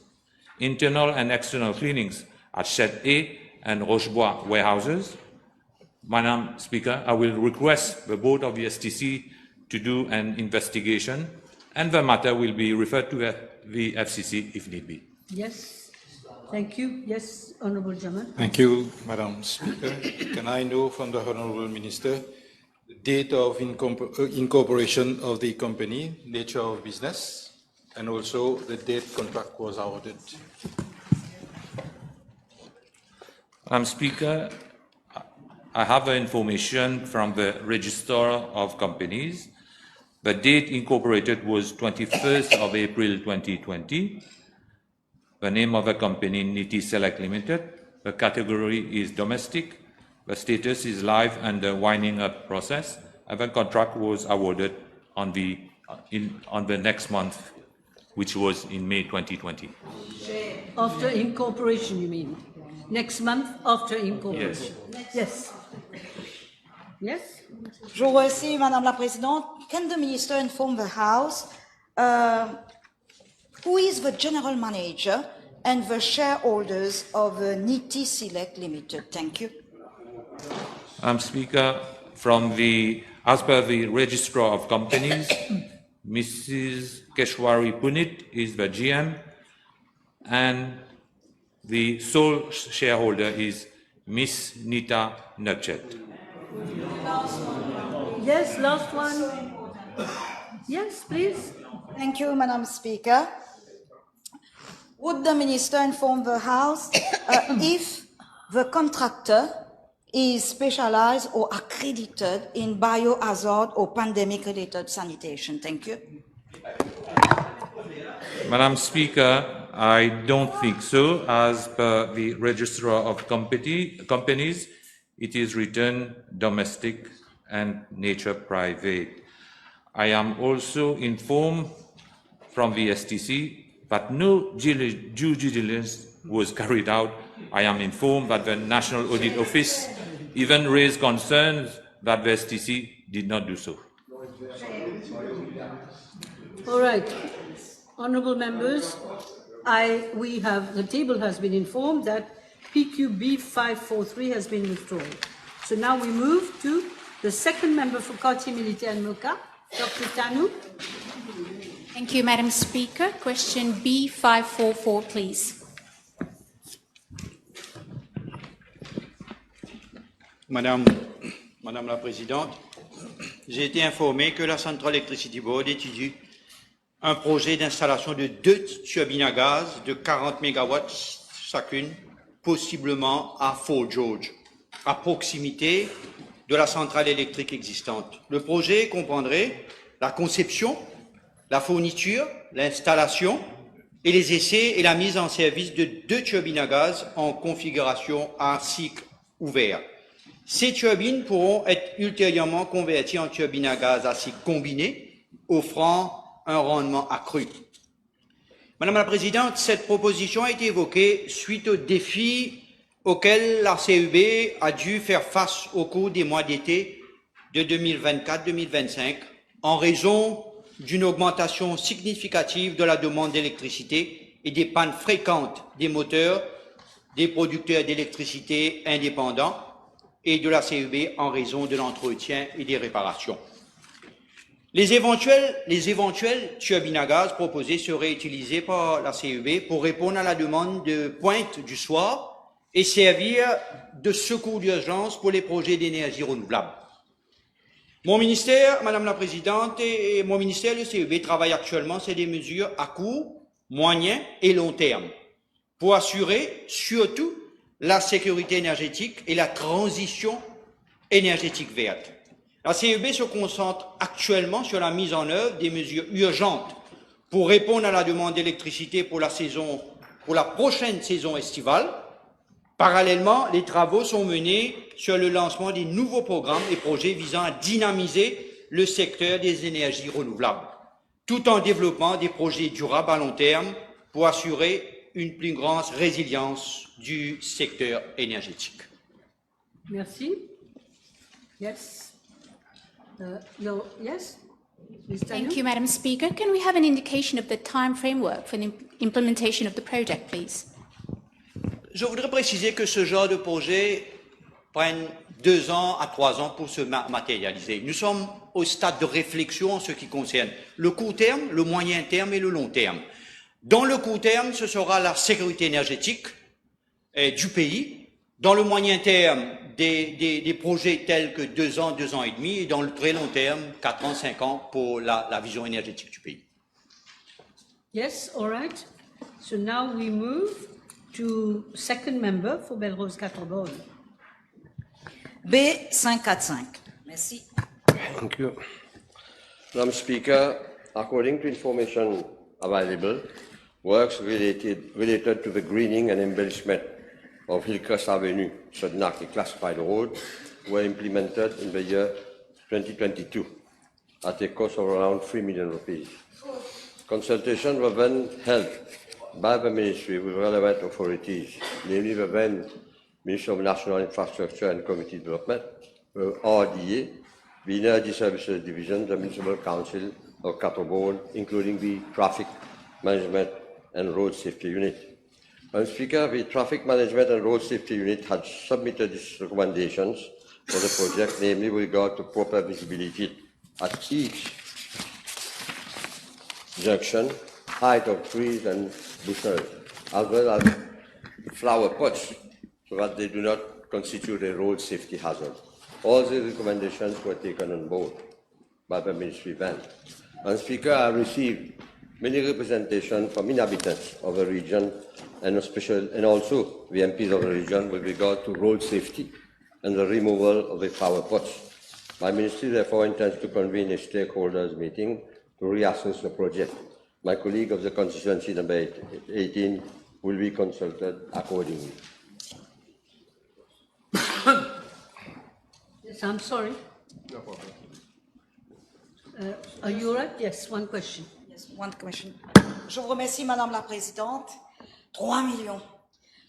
S10: internal and external cleanings at Shed A and Rochebois warehouses. Madam Speaker, I will request the board of the STC to do an investigation, and the matter will be referred to the FCC if need be.
S1: Yes. Thank you. Yes, Honourable Jamal.
S11: Thank you, Madam Speaker. Can I know from the Honourable Minister the date of incorporation of the company, nature of business, and also the date contract was awarded?
S10: Madam Speaker, I have the information from the Registrar of Companies. The date incorporated was 21st of April 2020. The name of the company, Niti Select Limited. The category is domestic. The status is live and the winding up process. And the contract was awarded on the next month, which was in May 2020.
S1: After incorporation, you mean? Next month after incorporation? Yes. Yes?
S9: Je vous remercie, Madame la Présidente. Can the Minister inform the House who is the General Manager and the shareholders of Niti Select Limited? Thank you.
S10: Madam Speaker, as per the Registrar of Companies, Mrs. Keshwari Punit is the GM, and the sole shareholder is Miss Nita Nurchet.
S1: Yes, last one. Yes, please.
S9: Thank you, Madam Speaker. Would the Minister inform the House if the contractor is specialized or accredited in biohazard or pandemic-related sanitation? Thank you.
S10: Madam Speaker, I don't think so. As per the Registrar of Companies, it is written domestic and nature private. I am also informed from the STC that no due diligence was carried out. I am informed that the National Audit Office even raised concerns that the STC did not do so.
S1: All right. Honourable members, the table has been informed that PQB 543 has been withdrawn. So now we move to the second member for Quartier Militaire and Moka, Dr. Tanu.
S12: Thank you, Madam Speaker. Question B544, please.
S13: Madame la Présidente, j'ai été informé que la Central Electricity Board étudie un projet d'installation de 2 turbines à gaz de 40 MW chacune, possiblement à Fort George, à proximité de la centrale électrique existante. Le projet comprendrait la conception, la fourniture, l'installation et les essais et la mise en service de 2 turbines à gaz en configuration à cycle ouvert. Ces turbines pourront être ultérieurement converties en turbines à gaz à cycle combiné, offrant un rendement accru. Madame la Présidente, cette proposition a été évoquée suite aux défis auxquels la CEB a dû faire face au cours des mois d'été de 2024-2025 en raison d'une augmentation significative de la demande d'électricité et des pannes fréquentes des moteurs des producteurs d'électricité indépendants et de la CEB en raison de l'entretien et des réparations. Les éventuelles turbines à gaz proposées seraient utilisées par la CEB pour répondre à la demande de pointe du soir et servir de secours d'urgence pour les projets d'énergie renouvelable. Mon ministère, Madame la Présidente, et mon ministère, le CEB, travaillent actuellement sur des mesures à court, moyen et long terme pour assurer surtout la sécurité énergétique et la transition énergétique verte. La CEB se concentre actuellement sur la mise en œuvre des mesures urgentes pour répondre à la demande d'électricité pour la prochaine saison estivale. Parallèlement, les travaux sont menés sur le lancement des nouveaux programmes et projets visant à dynamiser le secteur des énergies renouvelables, tout en développant des projets durables à long terme pour assurer une plus grande résilience du secteur énergétique.
S1: Merci. Yes. No, yes?
S12: Thank you, Madam Speaker. Can we have an indication of the time framework for the implementation of the project, please?
S13: Je voudrais préciser que ce genre de projet prenne 2 ans à 3 ans pour se matérialiser. Nous sommes au stade de réflexion en ce qui concerne le court terme, le moyen terme et le long terme. Dans le court terme, ce sera la sécurité énergétique du pays. Dans le moyen terme, des projets tels que 2 ans, 2 ans et demi, et dans le très long terme, 4 ans, 5 ans pour la vision énergétique du pays.
S1: Yes, all right. So now we move to second member for Belrose Catobon.
S9: B545. Merci.
S14: Thank you. Madam Speaker, according to information available, works related to the greening and embellishment of Hillcrest Avenue, Sudnak, a classified road, were implemented in the year 2022 at a cost of around 3 million rupees. Consultations were then held by the Ministry with relevant authorities, namely the then Minister of National Infrastructure and Community Development, the RDA, the Energy Services Division, the Municipal Council of Catobon, including the Traffic Management and Road Safety Unit. Madam Speaker, the Traffic Management and Road Safety Unit had submitted its recommendations for the project, namely with regard to proper visibility at each junction, height of trees and bushes, as well as flower pots, so that they do not constitute a road safety hazard. All the recommendations were taken on board by the Ministry then. Madam Speaker, I received many representations from inhabitants of the region and also the MPs of the region with regard to road safety and the removal of the flower pots. My ministry therefore intends to convene a stakeholders meeting to reassess the project. My colleague of the constituency number 18 will be consulted accordingly.
S1: Yes, I'm sorry.
S14: No problem.
S1: Are you all right? Yes, one question.
S9: Yes, one question. Je vous remercie, Madame la Présidente. 3 millions.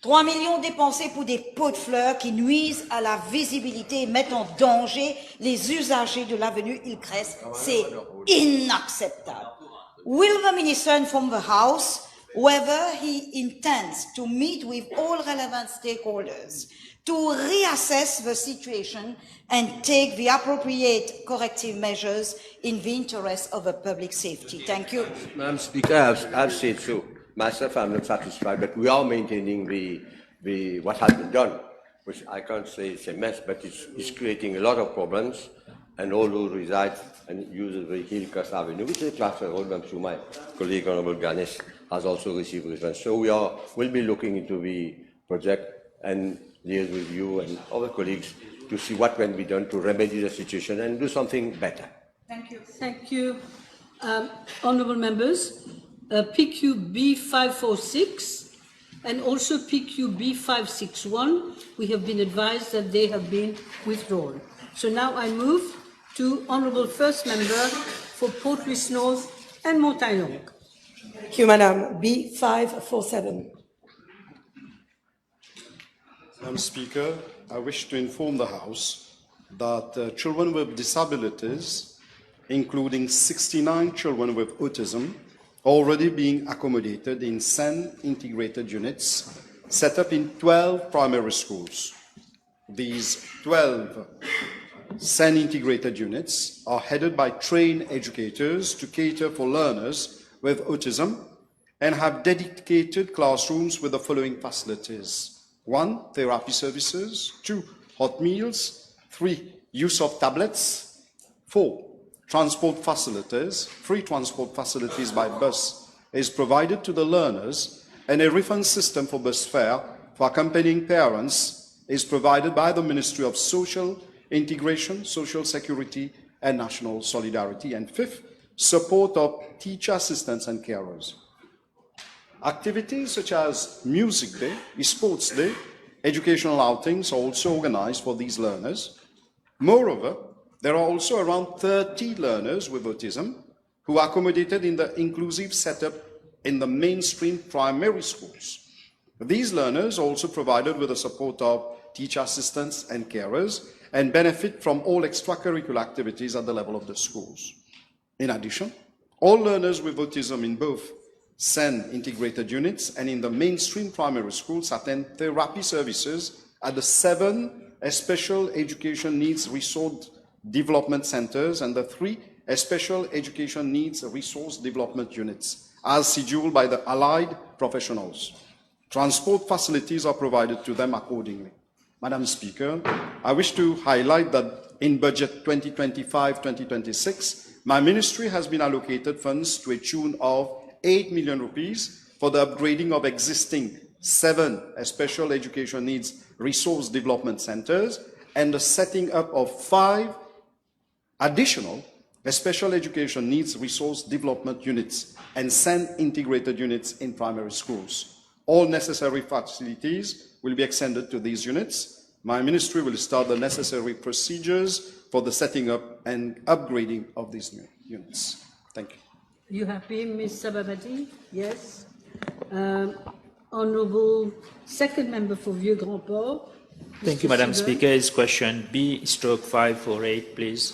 S9: 3 millions dépensés pour des pots de fleurs qui nuisent à la visibilité et mettent en danger les usagers de l'avenue Hillcrest. C'est inacceptable. Will the Minister inform the House whether he intends to meet with all relevant stakeholders to reassess the situation and take the appropriate corrective measures in the interest of the public safety? Thank you.
S14: Madam Speaker, I've said so. Myself, I'm not satisfied, but we are maintaining what has been done, which I can't say it's a mess, but it's creating a lot of problems, and all those reside and use the Hillcrest Avenue, which is a class road. I'm sure my colleague Honorable Ganesh has also received reference. So we'll be looking into the project and liaise with you and other colleagues to see what can be done to remedy the situation and do something better.
S9: Thank you.
S1: Thank you. Honourable members, PQ B546 and also PQ B561, we have been advised that they have been withdrawn. So now I move to Honourable First Member for Port Louis North and Montagnard.
S15: Thank you, Madam. B547.
S16: Madam Speaker, I wish to inform the House that children with disabilities, including 69 children with autism, are already being accommodated in 10 integrated units set up in 12 primary schools. These 12 10 integrated units are headed by trained educators to cater for learners with autism and have dedicated classrooms with the following facilities. 1, therapy services. 2, hot meals. 3, use of tablets. 4, transport facilities. Free transport facilities by bus is provided to the learners, and a refund system for bus fare for accompanying parents is provided by the Ministry of Social Integration, Social Security, and National Solidarity. And 5th, support of teacher assistants and carers. Activities such as Music Day, Sports Day, educational outings are also organized for these learners. Moreover, there are also around 30 learners with autism who are accommodated in the inclusive setup in the mainstream primary schools. These learners are also provided with the support of teacher assistants and carers and benefit from all extracurricular activities at the level of the schools. In addition, all learners with autism in both SEN integrated units and in the mainstream primary schools attend therapy services at the 7 special education needs resource development centers and the 3 special education needs resource development units, as scheduled by the allied professionals. Transport facilities are provided to them accordingly. Madam Speaker, I wish to highlight that in budget 2025-2026, my ministry has been allocated funds to a tune of 8 million rupees for the upgrading of existing 7 special education needs resource development centers and the setting up of 5 additional special education needs resource development units and 10 integrated units in primary schools. All necessary facilities will be extended to these units. My ministry will start the necessary procedures for the setting up and upgrading of these new units. Thank you.
S1: You happy, Ms. Sababati? Yes. Honourable second member for Vieux-Grand-Port.
S8: Thank you, Madam Speaker. Is question B/548, please.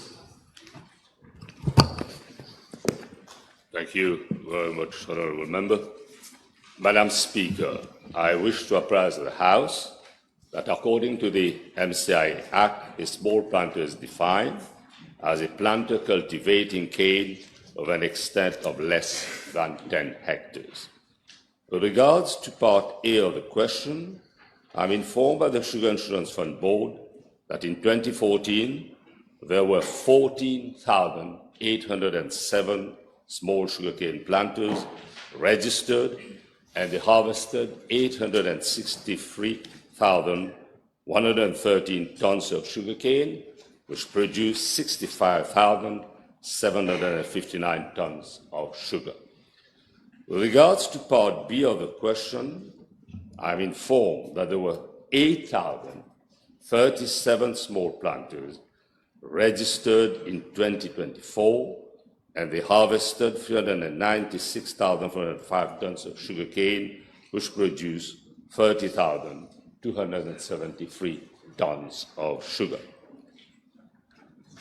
S17: Thank you very much, Honourable Member. Madam Speaker, I wish to apprise the House that according to the MCI Act, a small planter is defined as a planter cultivating cane of an extent of less than 10 hectares. With regards to Part A of the question, I'm informed by the Sugar Insurance Fund Board that in 2014, there were 14,807 small sugarcane planters registered, and they harvested 863,113 tons of sugarcane, which produced 65,759 tons of sugar. With regards to Part B of the question, I'm informed that there were 8,037 small planters registered in 2024, and they harvested 396,405 tons of sugarcane, which produced 30,273 tons of sugar.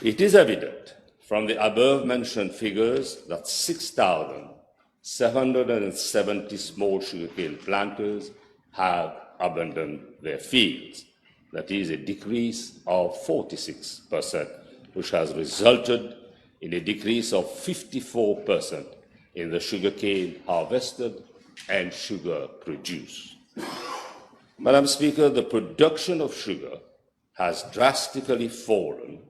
S17: It is evident from the above-mentioned figures that 6,770 small sugarcane planters have abandoned their fields. That is a decrease of 46%, which has resulted in a decrease of 54% in the sugarcane harvested and sugar produced. Madam Speaker, the production of sugar has drastically fallen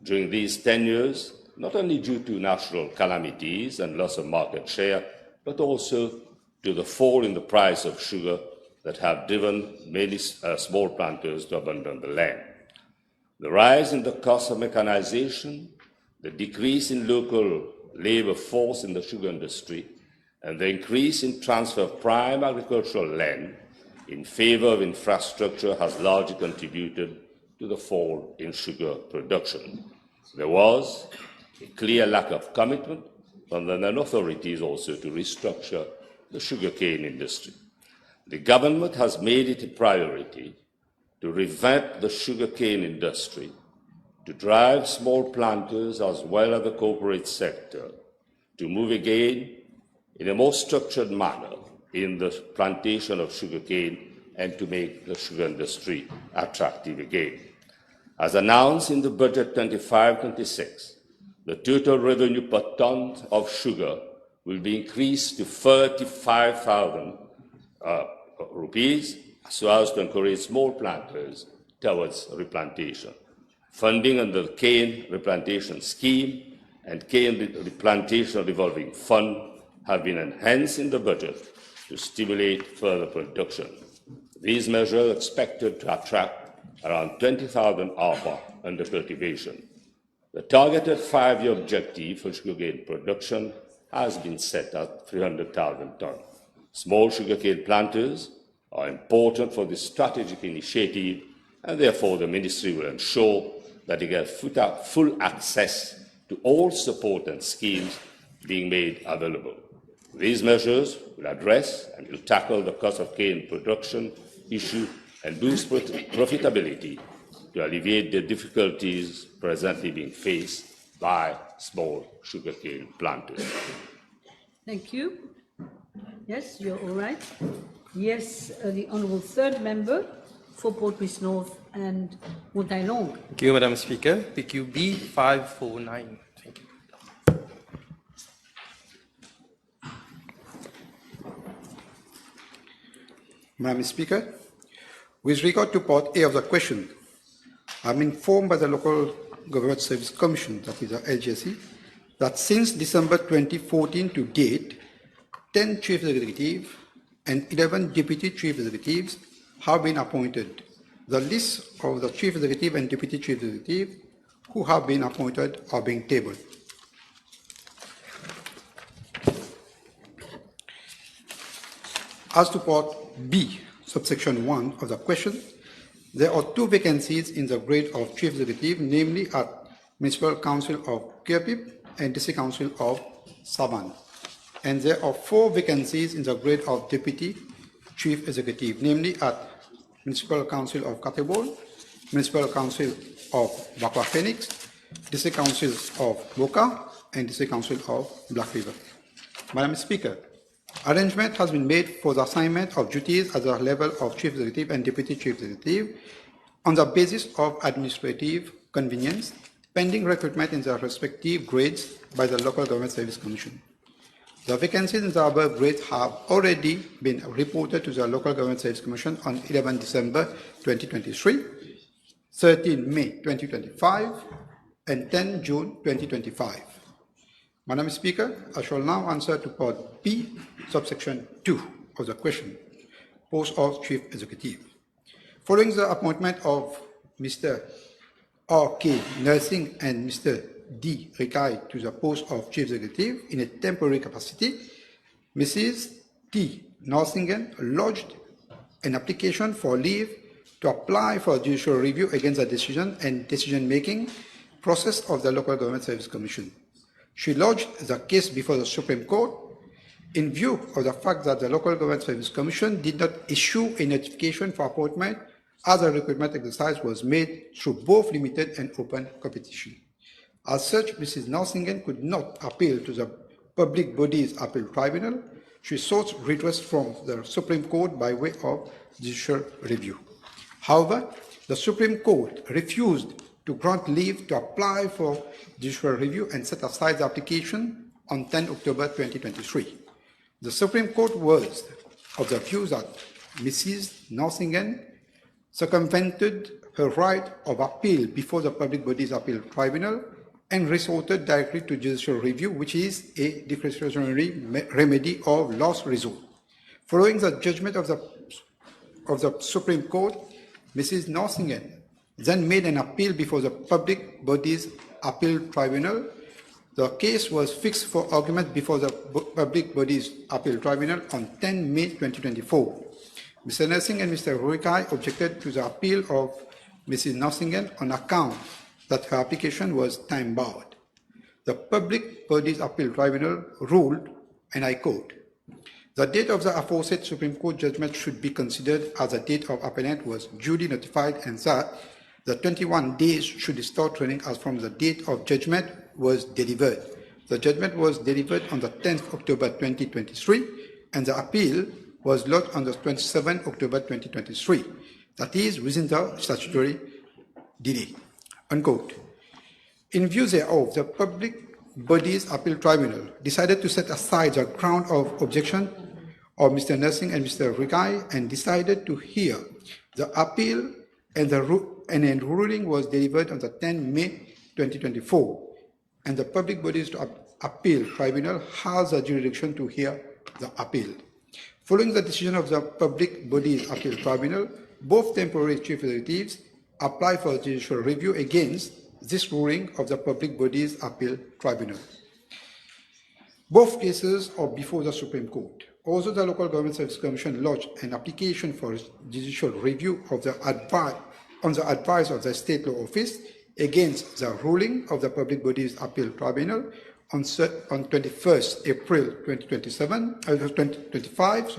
S17: during these 10 years, not only due to natural calamities and loss of market share, but also to the fall in the price of sugar that have driven many small planters to abandon the land. The rise in the cost of mechanization, the decrease in local labor force in the sugar industry, and the increase in transfer of prime agricultural land in favor of infrastructure has largely contributed to the fall in sugar production. There was a clear lack of commitment from the then authorities also to restructure the sugarcane industry. The government has made it a priority to revamp the sugarcane industry, to drive small planters as well as the corporate sector to move again in a more structured manner in the plantation of sugarcane and to make the sugar industry attractive again. As announced in the budget 25-26, the total revenue per ton of sugar will be increased to 35,000 rupees so as to encourage small planters towards replantation. Funding under the cane replantation scheme and cane replantation revolving fund have been enhanced in the budget to stimulate further production. These measures are expected to attract around 20,000 ARPA under cultivation. The targeted 5-year objective for sugarcane production has been set at 300,000 tons. Small sugarcane planters are important for this strategic initiative, and therefore the Ministry will ensure that they get full access to all support and schemes being made available. These measures will address and will tackle the cost of cane production issue and boost profitability to alleviate the difficulties presently being faced by small sugarcane planters.
S1: Thank you. Yes, you're all right. Yes, the Honourable Third Member for Port Louis North and Montaillon.
S18: Thank you, Madam Speaker. PQB 549. Thank you.
S19: Madam Speaker, with regard to Part A of the question, I'm informed by the Local Government Service Commission, that is the LGSC, that since December 2014 to date, 10 Chief Executives and 11 Deputy Chief Executives have been appointed. The list of the Chief Executive and Deputy Chief Executive who have been appointed are being tabled. As to Part B, subsection 1 of the question, there are 2 vacancies in the grade of Chief Executive, namely at Municipal Council of Kirpip and District Council of Saban. And there are 4 vacancies in the grade of Deputy Chief Executive, namely at Municipal Council of Katibol, Municipal Council of Bakwa Phoenix, District Councils of Boca, and District Council of Black River. Madam Speaker, arrangement has been made for the assignment of duties at the level of Chief Executive and Deputy Chief Executive on the basis of administrative convenience, pending recruitment in their respective grades by the Local Government Service Commission. The vacancies in the above grades have already been reported to the Local Government Service Commission on 11 December 2023, 13 May 2025, and 10 June 2025. Madam Speaker, I shall now answer to Part B, subsection 2 of the question, post of Chief Executive. Following the appointment of Mr. R.K. Nursing and Mr. D. Rikai to the post of Chief Executive in a temporary capacity, Mrs. T. Norsingen lodged an application for leave to apply for a judicial review against the decision and decision-making process of the Local Government Service Commission. She lodged the case before the Supreme Court in view of the fact that the Local Government Service Commission did not issue a notification for appointment as the recruitment exercise was made through both limited and open competition. As such, Mrs. Norsingen could not appeal to the Public Bodies Appeal Tribunal. She sought redress from the Supreme Court by way of judicial review. However, the Supreme Court refused to grant leave to apply for judicial review and set aside the application on 10 October 2023. The Supreme Court was of the view that Mrs. Norsingen circumvented her right of appeal before the Public Bodies Appeal Tribunal and resorted directly to judicial review, which is a discretionary remedy of last resort. Following the judgment of the Supreme Court, Mrs. Norsingen then made an appeal before the Public Bodies Appeal Tribunal. The case was fixed for argument before the Public Bodies Appeal Tribunal on 10 May 2024. Mr. Nursing and Mr. Ruikai objected to the appeal of Mrs. Norsingen on account that her application was time-barred. the Public Bodies Appeal Tribunal ruled, and I quote, "The date of the aforesaid Supreme Court judgment should be considered as the date of appellant was duly notified, and that the 21 days should start running as from the date of judgment was delivered. The judgment was delivered on the 10th October 2023, and the appeal was lodged on the 27th October 2023. That is within the statutory delay." Unquote. In view thereof, the Public Bodies Appeal Tribunal decided to set aside the ground of objection of Mr. Nursing and Mr. Rodrigues and decided to hear the appeal, and a ruling was delivered on the 10th May 2024. And the Public Bodies Appeal Tribunal has the jurisdiction to hear the appeal. Following the decision of the Public Bodies Appeal Tribunal, both temporary chief executives apply for judicial review against this ruling of the Public Bodies Appeal Tribunal. Both cases are before the Supreme Court. Also, the Local Government Service Commission lodged an application for judicial review of on the advice of the State Law Office against the ruling of the Public Bodies Appeal Tribunal on 21st April 2025.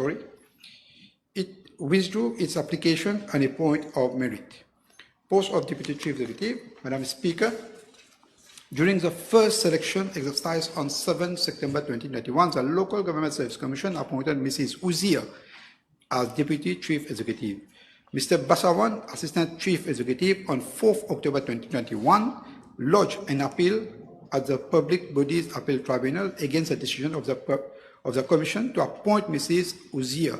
S19: It withdrew its application on a point of merit. Post of Deputy Chief Executive, Madam Speaker, during the first selection exercise on 7 September 2021, the Local Government Service Commission appointed Mrs. Uzia as Deputy Chief Executive. Mr. Basawan, Assistant Chief Executive, on 4th October 2021, lodged an appeal at the Public Bodies Appeal Tribunal against the decision of the Commission to appoint Mrs. Uzia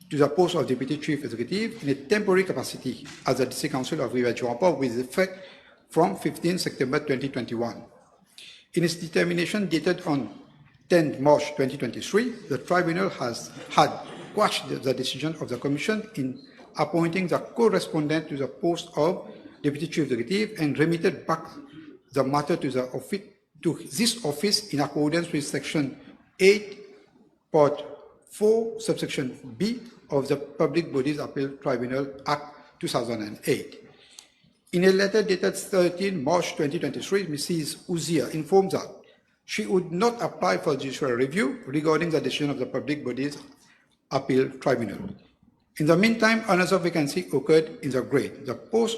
S19: to the post of Deputy Chief Executive in a temporary capacity as the District Council of Roundabout with effect from 15 September 2021. In its determination dated on 10 March 2023, the Tribunal had quashed the decision of the Commission in appointing the correspondent to the post of Deputy Chief Executive and remitted back the matter to this office in accordance with Section 8, Part 4, Subsection B of the Public Bodies Appeal Tribunal Act 2008. In a letter dated 13 March 2023, Mrs. Uzia informed that she would not apply for judicial review regarding the decision of the Public Bodies Appeal Tribunal. In the meantime, another vacancy occurred in the grade. The post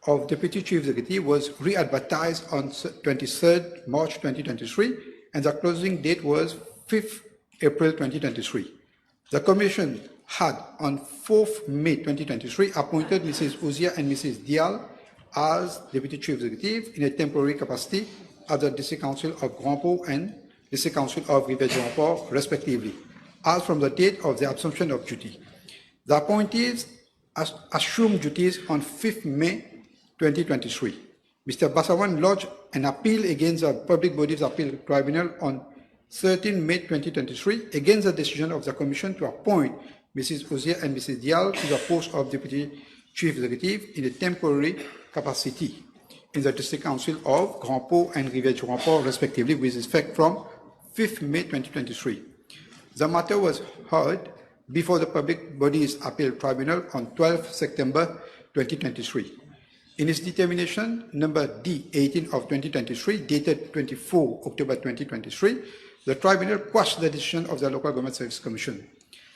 S19: of Deputy Chief Executive was re-advertised on 23rd March 2023, and the closing date was 5th April 2023. The Commission had, on 4th May 2023, appointed Mrs. Uzia and Mrs. Dial as Deputy Chief Executive in a temporary capacity at the District Council of Roundabout and District Council of Roundabout, respectively, as from the date of the assumption of duty. The appointees assumed duties on 5th May 2023. Mr. Basawan lodged an appeal against the Public Bodies Appeal Tribunal on 13 May 2023 against the decision of the Commission to appoint Mrs. Uzia and Mrs. Dial to the post of Deputy Chief Executive in a temporary capacity in the District Council of Roundabout and Roundabout, respectively, with effect from 5th May 2023. The matter was heard before the Public Bodies Appeal Tribunal on 12 September 2023. In its determination number D18 of 2023, dated 24 October 2023, the Tribunal quashed the decision of the Local Government Service Commission.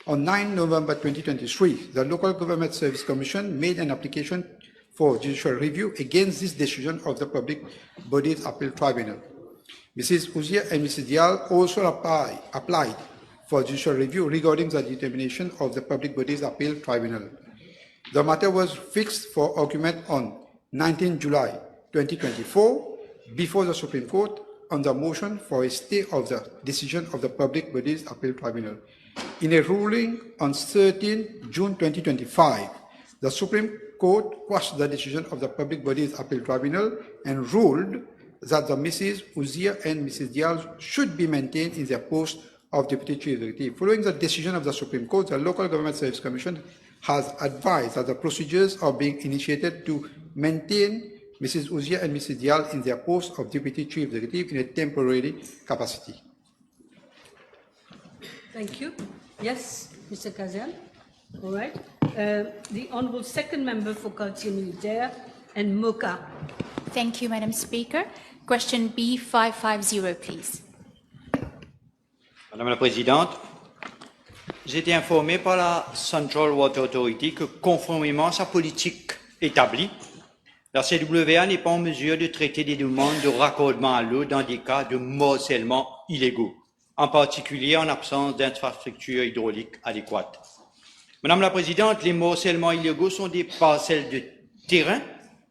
S19: On 9 November 2023, the Local Government Service Commission made an application for judicial review against this decision of the Public Bodies Appeal Tribunal. Mrs. Uzia and Mrs. Dial also applied for judicial review regarding the determination of the Public Bodies Appeal Tribunal. The matter was fixed for argument on 19 July 2024 before the Supreme Court on the motion for a stay of the decision of the Public Bodies Appeal Tribunal. In a ruling on 13 June 2025, the Supreme Court quashed the decision of the Public Bodies Appeal Tribunal and ruled that the Mrs. Uzia and Mrs. Dial should be maintained in their post of Deputy Chief Executive. Following the decision of the Supreme Court, the Local Government Service Commission has advised that the procedures are being initiated to maintain Mrs. Uzia and Mrs. Dial in their post of Deputy Chief Executive in a temporary capacity.
S1: Thank you. Yes, Mr. Kazian. All right. The Honourable Second Member for Quartier Militaire and Mocha.
S12: Thank you, Madam Speaker. Question B550, please.
S13: Madame la Présidente, j'ai été informé par la Central Water Authority que, conformément à sa politique établie, la CWA n'est pas en mesure de traiter des demandes de raccordement à l'eau dans des cas de morcellement illégaux, en particulier en absence d'infrastructures hydrauliques adéquates. Madame la Présidente, les morcellements illégaux sont des parcelles de terrain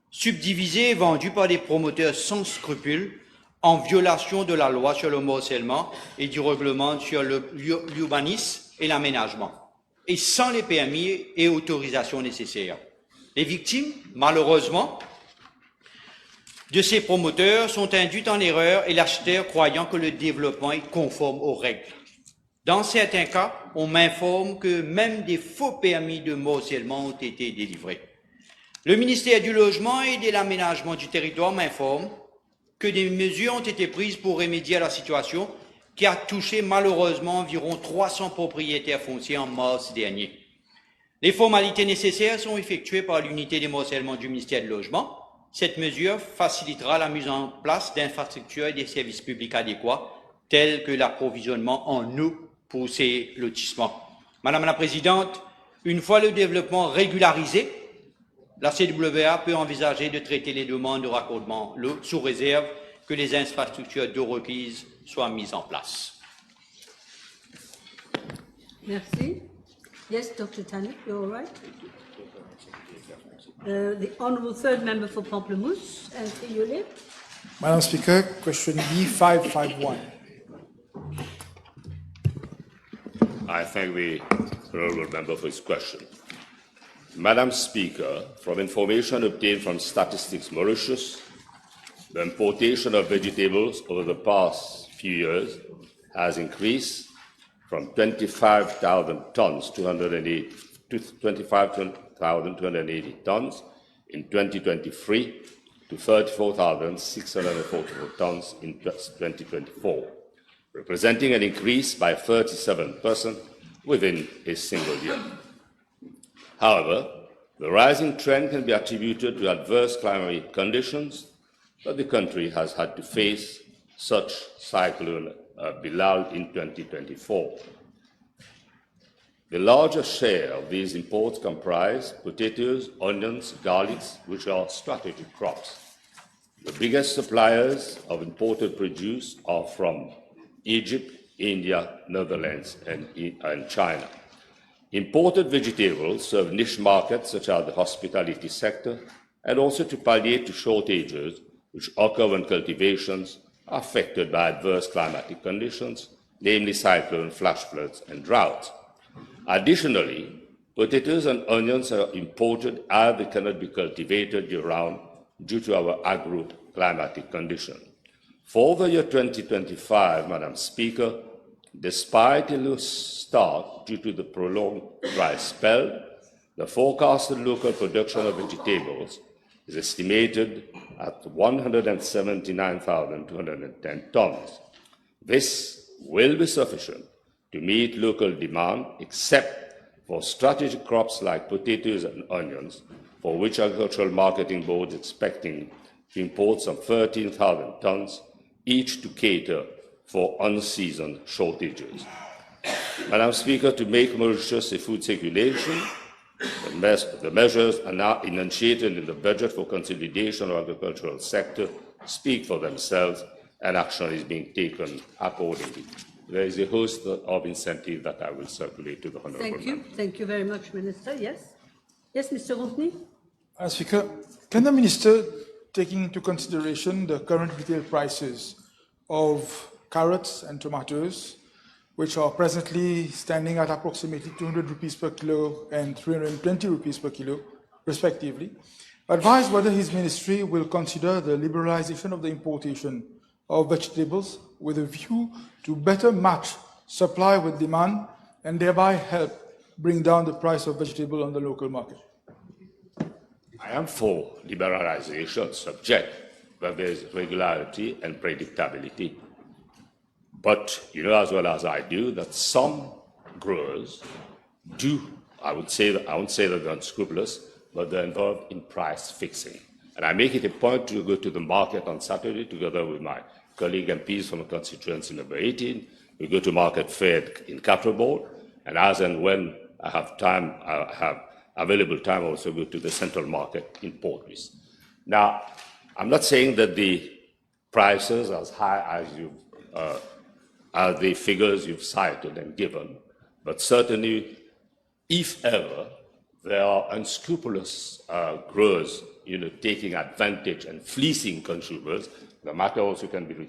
S13: subdivisées et vendues par des promoteurs sans scrupules en violation de la loi sur le morcellement et du règlement sur l'urbanisme et l'aménagement, et sans les permis et autorisations nécessaires. Les victimes, malheureusement, de ces promoteurs sont induites en erreur et l'acheteur croyant que le développement est conforme aux règles. Dans certains cas, on m'informe que même des faux permis de morcellement ont été délivrés. Le ministère du Logement et de l'Aménagement du territoire m'informe que des mesures ont été prises pour remédier à la situation qui a touché malheureusement environ 300 propriétaires fonciers en mars dernier. Les formalités nécessaires sont effectuées par l'unité des morcellements du ministère du Logement. Cette mesure facilitera la mise en place d'infrastructures et des services publics adéquats, tels que l'approvisionnement en eau pour ces lotissements. Madame la Présidente, une fois le développement régularisé, la CWA peut envisager de traiter les demandes de raccordement l'eau sous réserve que les infrastructures d'eau requises soient mises en place.
S1: Merci. Yes, Dr. Tannock, you're all right. The Honourable Third Member for Pamplemousse and Friuli.
S20: Madam Speaker, question B551.
S17: I thank the honourable member for his question. Madam Speaker, from information obtained from Statistics Mauritius, the importation of vegetables over the past few years has increased from 25,000 tons to 25,280 tons in 2023 to 34,644 tons in 2024, representing an increase by 37% within a single year. However, the rising trend can be attributed to adverse climate conditions that the country has had to face, such Cyclone Bilal in 2024. The largest share of these imports comprise potatoes, onions, garlics, which are strategic crops. The biggest suppliers of imported produce are from Egypt, India, Netherlands, and China. Imported vegetables serve niche markets such as the hospitality sector, and also to palliate to shortages which occur when cultivations are affected by adverse climatic conditions, namely cyclone, flash floods, and droughts. Additionally, potatoes and onions are imported as they cannot be cultivated year-round due to our agro-climatic condition. For the year 2025, Madam Speaker, despite a low start due to the prolonged dry spell, the forecasted local production of vegetables is estimated at 179,210 tons. This will be sufficient to meet local demand, except for strategic crops like potatoes and onions, for which Agricultural Marketing Board is expecting to import some 13,000 tons, each to cater for unseasoned shortages. Madam Speaker, to make Mauritius a food circulation, the measures are now enunciated in the budget for consolidation of the agricultural sector speak for themselves, and action is being taken accordingly. There is a host of incentives that I will circulate to the Honourable
S1: Thank you.
S17: Member.
S1: Thank you very much, Minister. Yes? Yes, Mr. Rompney?
S20: Madam Speaker, can the Minister, taking into consideration the current retail prices of carrots and tomatoes, which are presently standing at approximately 200 rupees per kilo and 320 rupees per kilo, respectively, advise whether his ministry will consider the liberalization of the importation of vegetables with a view to better match supply with demand and thereby help bring down the price of vegetable on the local market.
S17: I am for liberalization, subject where there is regularity and predictability. But you know as well as I do that some growers do, I won't say that they're unscrupulous, but they're involved in price fixing. And I make it a point to go to the market on Saturday together with my colleague MPs from the constituency number 18. We go to Market Fair in Travaux, and as and when I have time, I have available time, I also go to the Central Market in Port Louis. Now, I'm not saying that the prices as high as the figures you've cited and given, but certainly, if ever there are unscrupulous growers, taking advantage and fleecing consumers, the matter also can be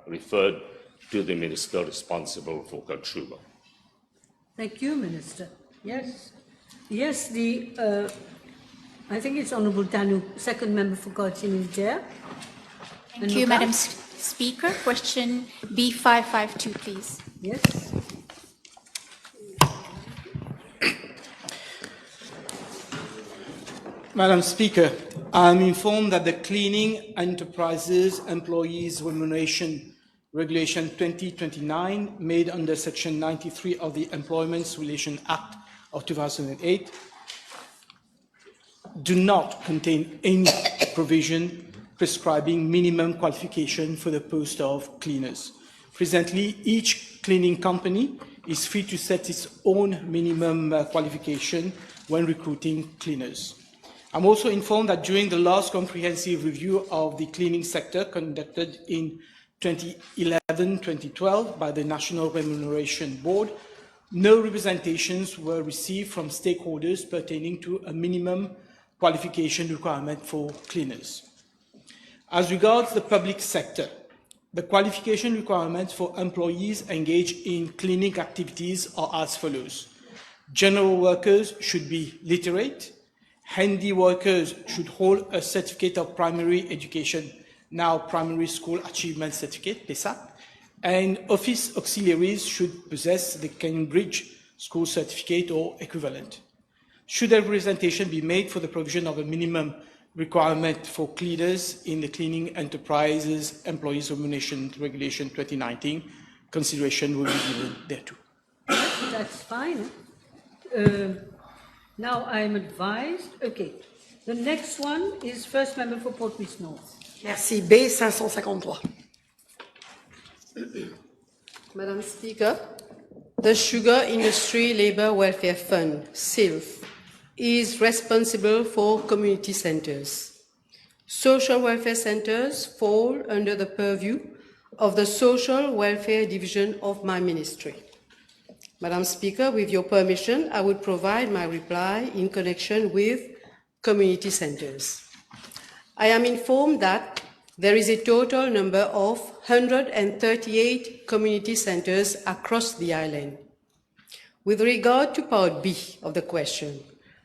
S17: referred to the minister responsible for consumer.
S1: Thank you, Minister. Yes. Yes, I think it's Honourable Tanu, second member for Carlton-Chair.
S12: Thank you, Madam Speaker. Question B552, please.
S1: Yes.
S21: Madam Speaker, I am informed that the Cleaning Enterprises Employees Remuneration Regulation 2029, made under Section 93 of the Employment Relations Act of 2008, do not contain any provision prescribing minimum qualification for the post of cleaners. Presently, each cleaning company is free to set its own minimum qualification when recruiting cleaners. I'm also informed that during the last comprehensive review of the cleaning sector conducted in 2011-2012 by the National Remuneration Board, no representations were received from stakeholders pertaining to a minimum qualification requirement for cleaners. As regards the public sector, the qualification requirements for employees engaged in cleaning activities are as follows. General workers should be literate. Handy workers should hold a certificate of primary education, now Primary School Achievement Certificate, PESAC, and office auxiliaries should possess the Cambridge School Certificate or equivalent. Should a representation be made for the provision of a minimum requirement for cleaners in the Cleaning Enterprises Employees Remuneration Regulation 2019, consideration will be given thereto.
S1: That's fine. Now I'm advised. Okay. The next one is first member for Port Louis North.
S15: Merci. B553.
S22: Madam Speaker, the Sugar Industry Labour Welfare Fund, SILF, is responsible for community centres. Social welfare centres fall under the purview of the Social Welfare Division of my ministry. Madam Speaker, with your permission, I would provide my reply in connection with community centres. I am informed that there is a total number of 138 community centres across the island. With regard to Part B of the question,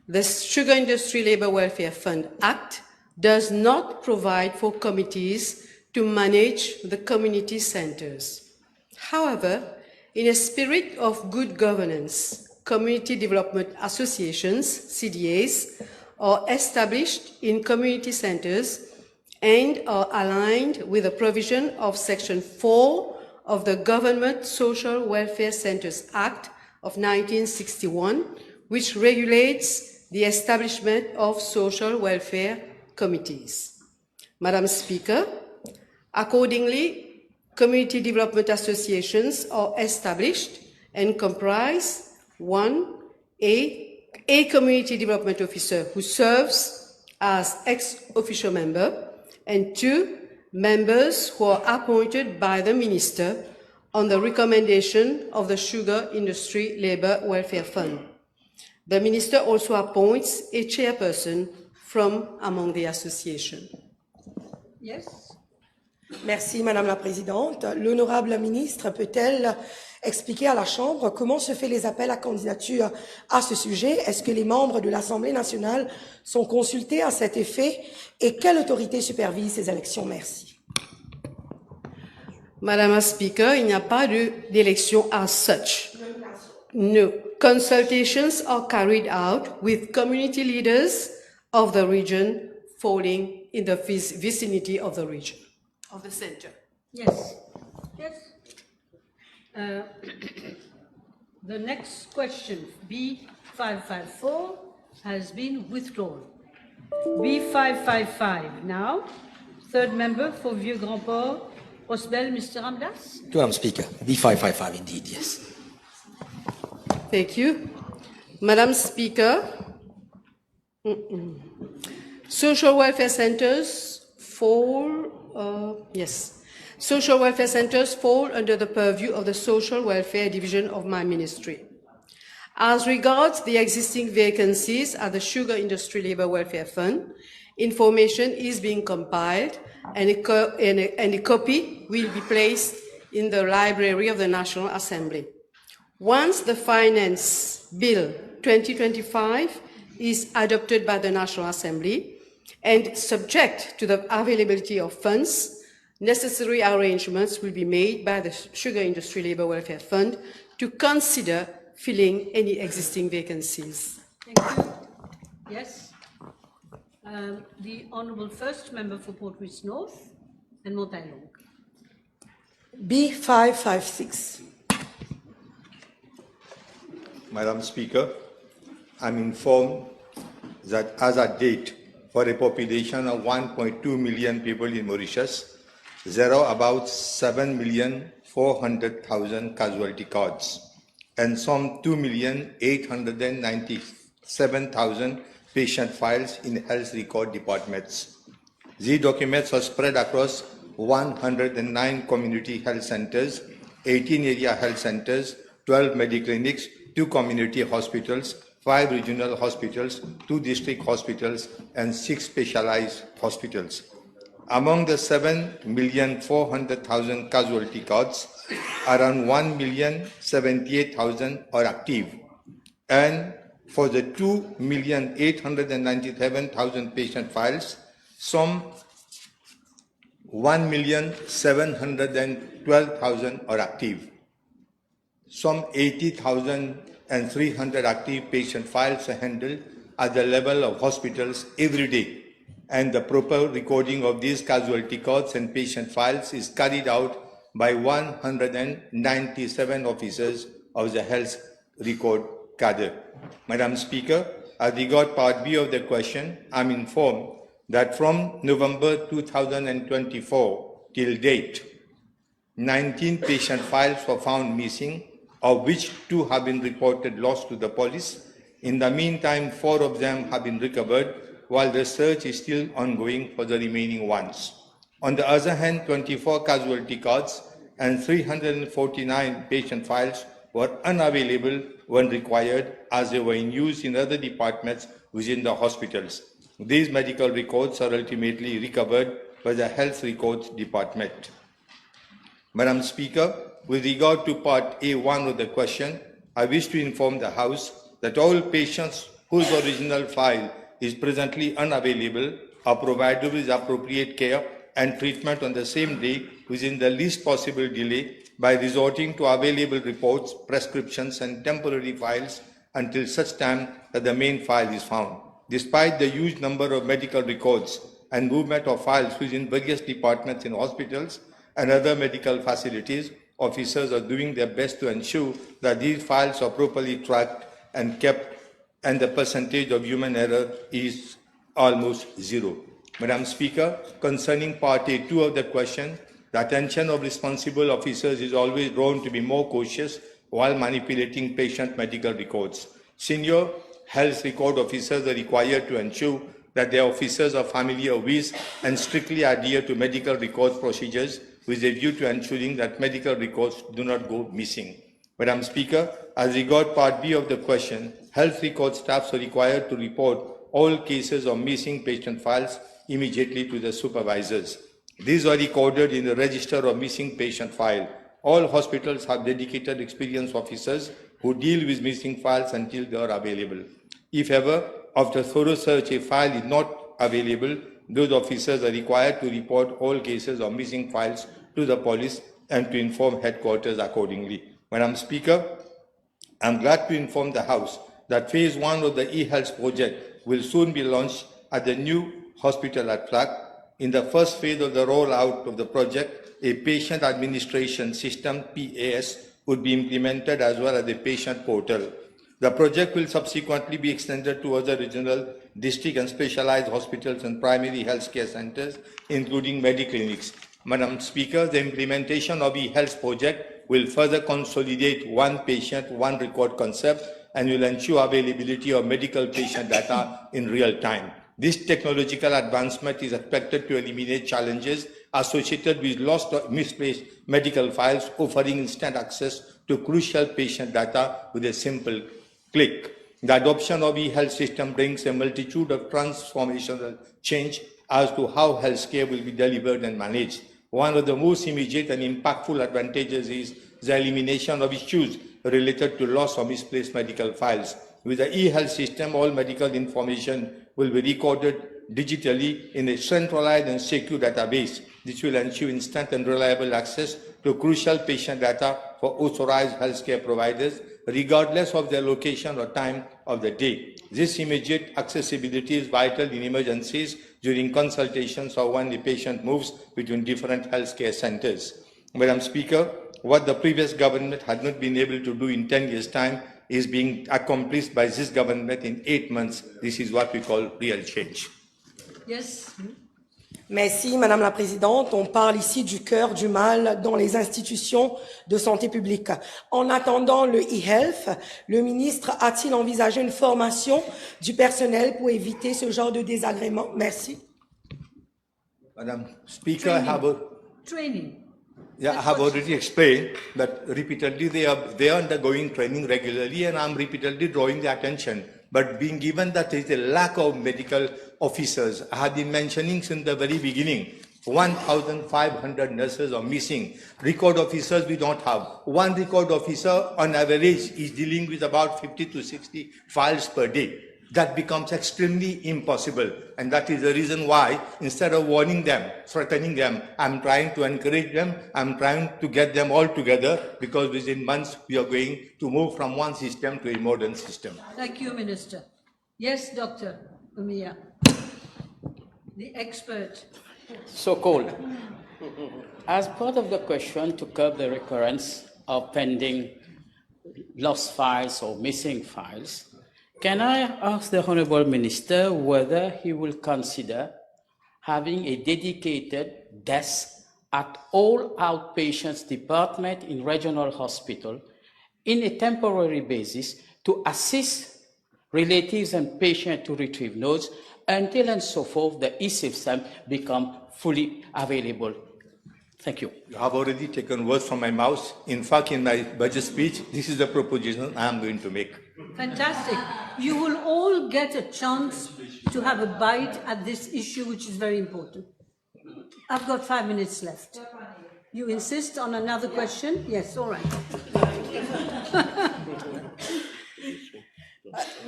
S22: the Sugar Industry Labour Welfare Fund Act does not provide for committees to manage the community centres. However, in a spirit of good governance, community development associations, CDAs, are established in community centres and are aligned with the provision of Section 4 of the Government Social Welfare Centres Act of 1961, which regulates the establishment of social welfare committees. Madam Speaker, accordingly, community development associations are established and comprise 1. A community development officer who serves as ex-officio member, and 2. members who are appointed by the minister on the recommendation of the Sugar Industry Labour Welfare Fund. The minister also appoints a chairperson from among the association.
S1: Yes.
S15: Merci, Madame la Présidente. L'honorable ministre peut-elle expliquer à la Chambre comment se fait les appels à candidature à ce sujet? Est-ce que les membres de l'Assemblée nationale sont consultés à cet effet? Et quelle autorité supervise ces élections? Merci.
S22: Madame la Speaker, il n'y a pas d'élection as such. No. Consultations are carried out with community leaders of the region falling in the vicinity of the region, of the center.
S1: Yes. Yes. The next question, B554, has been withdrawn. B555 now. Third member for Vieux-Grand-Port, Rosbel, Mr. Ramdas.
S3: Madam Speaker, B555 indeed, yes.
S22: Thank you. Madam Speaker, social welfare centers social welfare centers fall under the purview of the Social Welfare Division of my ministry. As regards the existing vacancies at the Sugar Industry Labour Welfare Fund, information is being compiled and a copy will be placed in the library of the National Assembly. Once the Finance Bill 2025 is adopted by the National Assembly and subject to the availability of funds, necessary arrangements will be made by the Sugar Industry Labour Welfare Fund to consider filling any existing vacancies.
S1: Thank you. Yes. The Honourable First Member for Port Louis North and Montaillon.
S15: B556.
S2: Madam Speaker, I'm informed that as at date, for a population of 1.2 million people in Mauritius, there are about 7,400,000 casualty cards and some 2,897,000 patient files in health record departments. These documents are spread across 109 community health centers, 18 area health centers, 12 mediclinics, 2 community hospitals, 5 regional hospitals, 2 district hospitals, and 6 specialized hospitals. Among the 7,400,000 casualty cards, around 1,078,000 are active. And for the 2,897,000 patient files, some 1,712,000 are active. Some 80,300 active patient files are handled at the level of hospitals every day, and the proper recording of these casualty cards and patient files is carried out by 197 officers of the health record cadre. Madam Speaker, as regards Part B of the question, I'm informed that from November 2024 till date, 19 patient files were found missing, of which 2 have been reported lost to the police. In the meantime, 4 of them have been recovered, while the search is still ongoing for the remaining ones. On the other hand, 24 casualty cards and 349 patient files were unavailable when required, as they were in use in other departments within the hospitals. These medical records are ultimately recovered by the Health Records Department. Madam Speaker, with regard to Part A1 of the question, I wish to inform the House that all patients whose original file is presently unavailable are provided with appropriate care and treatment on the same day within the least possible delay by resorting to available reports, prescriptions, and temporary files until such time that the main file is found. Despite the huge number of medical records and movement of files within various departments in hospitals and other medical facilities, officers are doing their best to ensure that these files are properly tracked and kept, and the percentage of human error is almost zero. Madam Speaker, concerning Part A2 of the question, the attention of responsible officers is always drawn to be more cautious while manipulating patient medical records. Senior health record officers are required to ensure that their officers are familiar with and strictly adhere to medical records procedures with a view to ensuring that medical records do not go missing. Madam Speaker, as regards Part B of the question, health record staffs are required to report all cases of missing patient files immediately to the supervisors. These are recorded in the register of missing patient file. All hospitals have dedicated experienced officers who deal with missing files until they are available. If ever, after thorough search, a file is not available, those officers are required to report all cases of missing files to the police and to inform headquarters accordingly. Madam Speaker, I am glad to inform the House that Phase 1 of the e-health project will soon be launched at the new hospital at Flag. In the first phase of the rollout of the project, a patient administration system, PAS, would be implemented as well as a patient portal. The project will subsequently be extended to other regional, district and specialized hospitals and primary health care centers, including mediclinics. Madam Speaker, the implementation of e-health project will further consolidate one patient, one record concept and will ensure availability of medical patient data in real time. This technological advancement is expected to eliminate challenges associated with lost or misplaced medical files, offering instant access to crucial patient data with a simple click. The adoption of e-health system brings a multitude of transformational change as to how healthcare will be delivered and managed. One of the most immediate and impactful advantages is the elimination of issues related to loss or misplaced medical files. With the e-health system, all medical information will be recorded digitally in a centralized and secure database. This will ensure instant and reliable access to crucial patient data for authorized healthcare providers, regardless of their location or time of the day. This immediate accessibility is vital in emergencies, during consultations, or when the patient moves between different healthcare centers. Madam Speaker, what the previous government had not been able to do in 10 years' time is being accomplished by this government in 8 months. This is what we call real change.
S1: Yes.
S15: Merci, Madame la Présidente. On parle ici du cœur du mal dans les institutions de santé publique. En attendant le e-health, le ministre a-t-il envisagé une formation du personnel pour éviter ce genre de désagrément? Merci.
S2: Madam Speaker, I have
S1: Training.
S2: I have already explained that repeatedly they are undergoing training regularly, and I'm repeatedly drawing the attention. But being given that there is a lack of medical officers, I have been mentioning since the very beginning, 1,500 nurses are missing. Record officers we don't have. One record officer on average is dealing with about 50 to 60 files per day. That becomes extremely impossible. And that is the reason why, instead of warning them, threatening them, I'm trying to encourage them, I'm trying to get them all together, because within months we are going to move from one system to a modern system.
S1: Thank you, Minister. Yes, Dr. Umia, the expert.
S4: So-called. As part of the question to curb the recurrence of pending lost files or missing files, can I ask the Honourable Minister whether he will consider having a dedicated desk at all outpatients department in regional hospital in a temporary basis to assist relatives and patients to retrieve notes until and so forth the e-system become fully available? Thank you.
S2: You have already taken words from my mouth. In fact, in my budget speech, this is the proposition I am going to make.
S1: Fantastic. You will all get a chance to have a bite at this issue, which is very important. I've got 5 minutes left. You insist on another question? Yes, all right.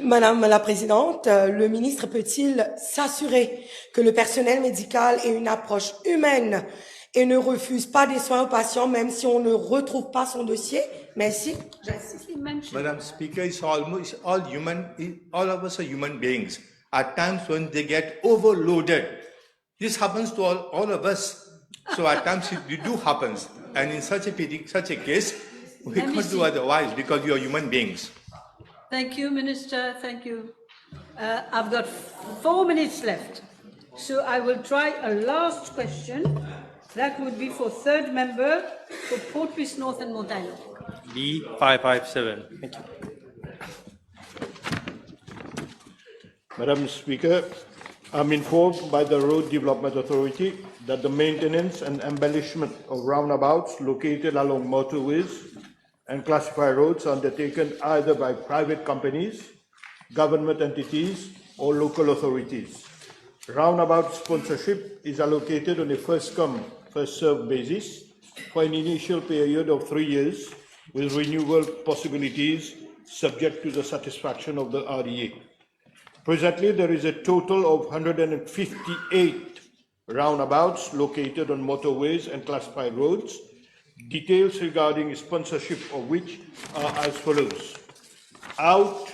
S15: Madame la Présidente, le ministre peut-il s'assurer que le personnel médical ait une approche humaine et ne refuse pas des soins aux patients, même si on ne retrouve pas son dossier? Merci.
S2: Madam Speaker, it's almost all human. All of us are human beings. At times when they get overloaded, this happens to all of us. So at times it do happens, and in such a case, we can't do otherwise because we are human beings.
S1: Thank you, Minister. Thank you. I've got 4 minutes left, so I will try a last question. That would be for third member for Port Louis North and Montagnard.
S8: D557. Thank you.
S5: Madam Speaker, I'm informed by the Road Development Authority that the maintenance and embellishment of roundabouts located along motorways and classified roads are undertaken either by private companies, government entities, or local authorities. Roundabout sponsorship is allocated on a first-come, first-served basis for an initial period of 3 years, with renewal possibilities subject to the satisfaction of the RDA. Presently, there is a total of 158 roundabouts located on motorways and classified roads, details regarding sponsorship of which are as follows. Out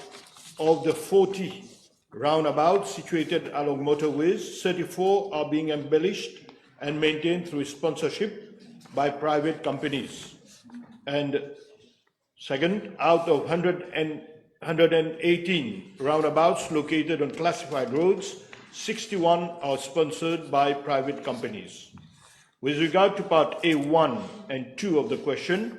S5: of the 40 roundabouts situated along motorways, 34 are being embellished and maintained through sponsorship by private companies. And second, out of 118 roundabouts located on classified roads, 61 are sponsored by private companies. With regard to part A1 and 2 of the question,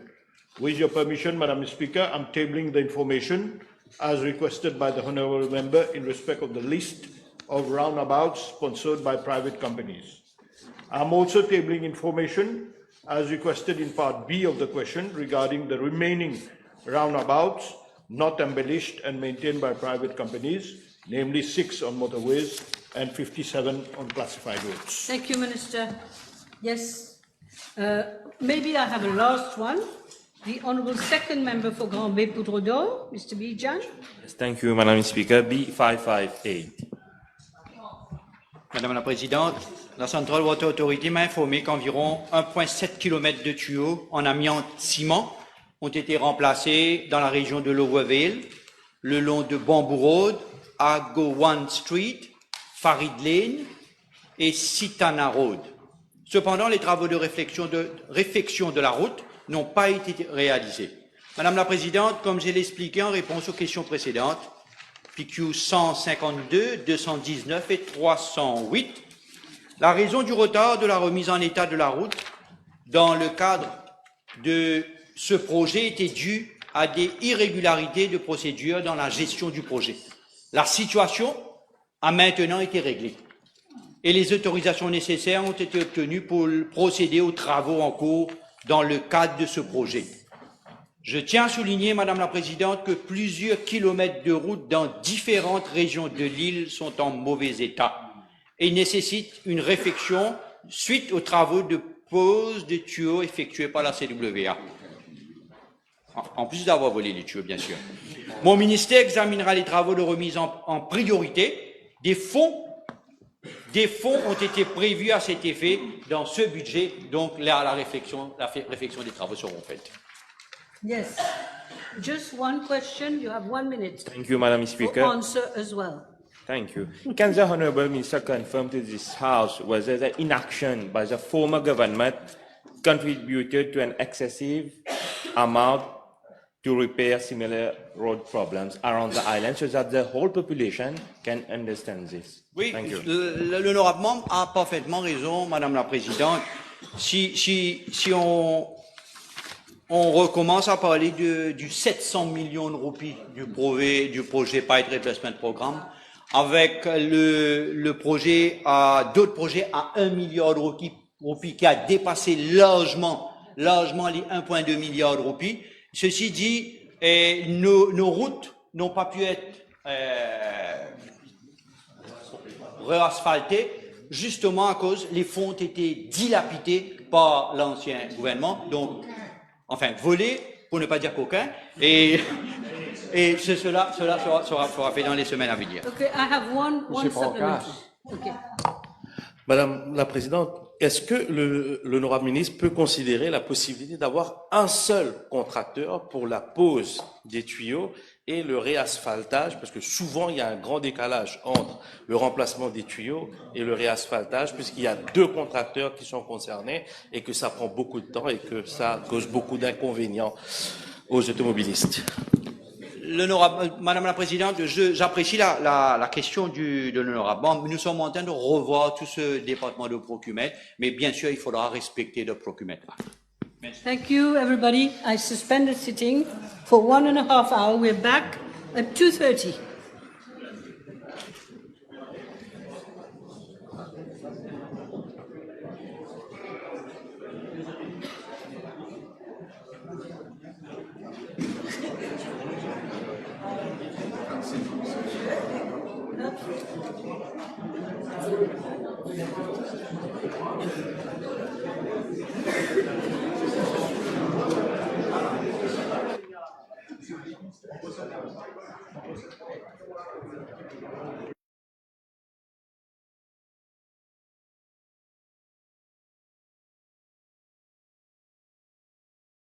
S5: with your permission, Madam Speaker, I'm tabling the information as requested by the Honourable Member in respect of the list of roundabouts sponsored by private companies. I'm also tabling information as requested in part B of the question regarding the remaining roundabouts not embellished and maintained by private companies, namely 6 on motorways and 57 on classified roads.
S1: Thank you, Minister. Yes. Maybe I have a last one. The Honourable Second Member for Grand Bay Poudre d'Or, Mr. Bijan.
S8: Yes, thank you, Madam Speaker. B558.
S13: Madame la Présidente, la Central Water Authority m'a informé qu'environ 1,7 km de tuyaux en amiante ciment ont été remplacés dans la région de Lowerville, le long de Bamboo Road, à Gowan Street, Farid Lane et Sitana Road. Cependant, les travaux de réfection de la route n'ont pas été réalisés. Madame la Présidente, comme je l'ai expliqué en réponse aux questions précédentes, PQ 152, 219 et 308, la raison du retard de la remise en état de la route dans le cadre de ce projet était due à des irrégularités de procédure dans la gestion du projet. La situation a maintenant été réglée et les autorisations nécessaires ont été obtenues pour procéder aux travaux en cours dans le cadre de ce projet. Je tiens à souligner, Madame la Présidente, que plusieurs kilomètres de route dans différentes régions de l'île sont en mauvais état et nécessitent une réfection suite aux travaux de pose de tuyaux effectués par la CWA. En plus d'avoir volé les tuyaux, bien sûr. Mon ministère examinera les travaux de remise en priorité. Des fonds ont été prévus à cet effet dans ce budget, donc la réflexion des travaux seront faites.
S1: Yes. Just one question. You have 1 minute.
S8: Thank you, Madam Speaker.
S1: For answer as well.
S8: Thank you. Can the Honourable Minister confirm to this House whether the inaction by the former government contributed to an excessive amount to repair similar road problems around the island so that the whole population can understand this?
S13: Oui,
S8: l'honorable
S13: membre a parfaitement raison, Madame la Présidente. Si on recommence à parler du 700 millions de roupies du projet Pipe Replacement Programme, avec le projet d'autres projets à 1 milliard de roupies qui a dépassé largement les 1,2 milliard de roupies. Ceci dit, nos routes n'ont pas pu être réasphaltées justement à cause les fonds ont été dilapidés par l'ancien gouvernement, donc enfin volés pour ne pas dire coquins, et cela sera fait dans les semaines à venir.
S1: Okay, I have one supplement. Okay.
S6: Madame la Présidente, est-ce que l'honorable ministre peut considérer la possibilité d'avoir un seul contracteur pour la pose des tuyaux et le réasphaltage, parce que souvent il y a un grand décalage entre le remplacement des tuyaux et le réasphaltage, puisqu'il y a 2 contracteurs qui sont concernés et que ça prend beaucoup de temps et que ça cause beaucoup d'inconvénients aux automobilistes.
S13: Madame la Présidente, j'apprécie la question de l'honorable. Bon, nous sommes en train de revoir tout ce département de procurement, mais bien sûr, il faudra respecter le procurement.
S1: Thank you, everybody. I suspend the sitting for 1.5 hours. We're back at 2:30.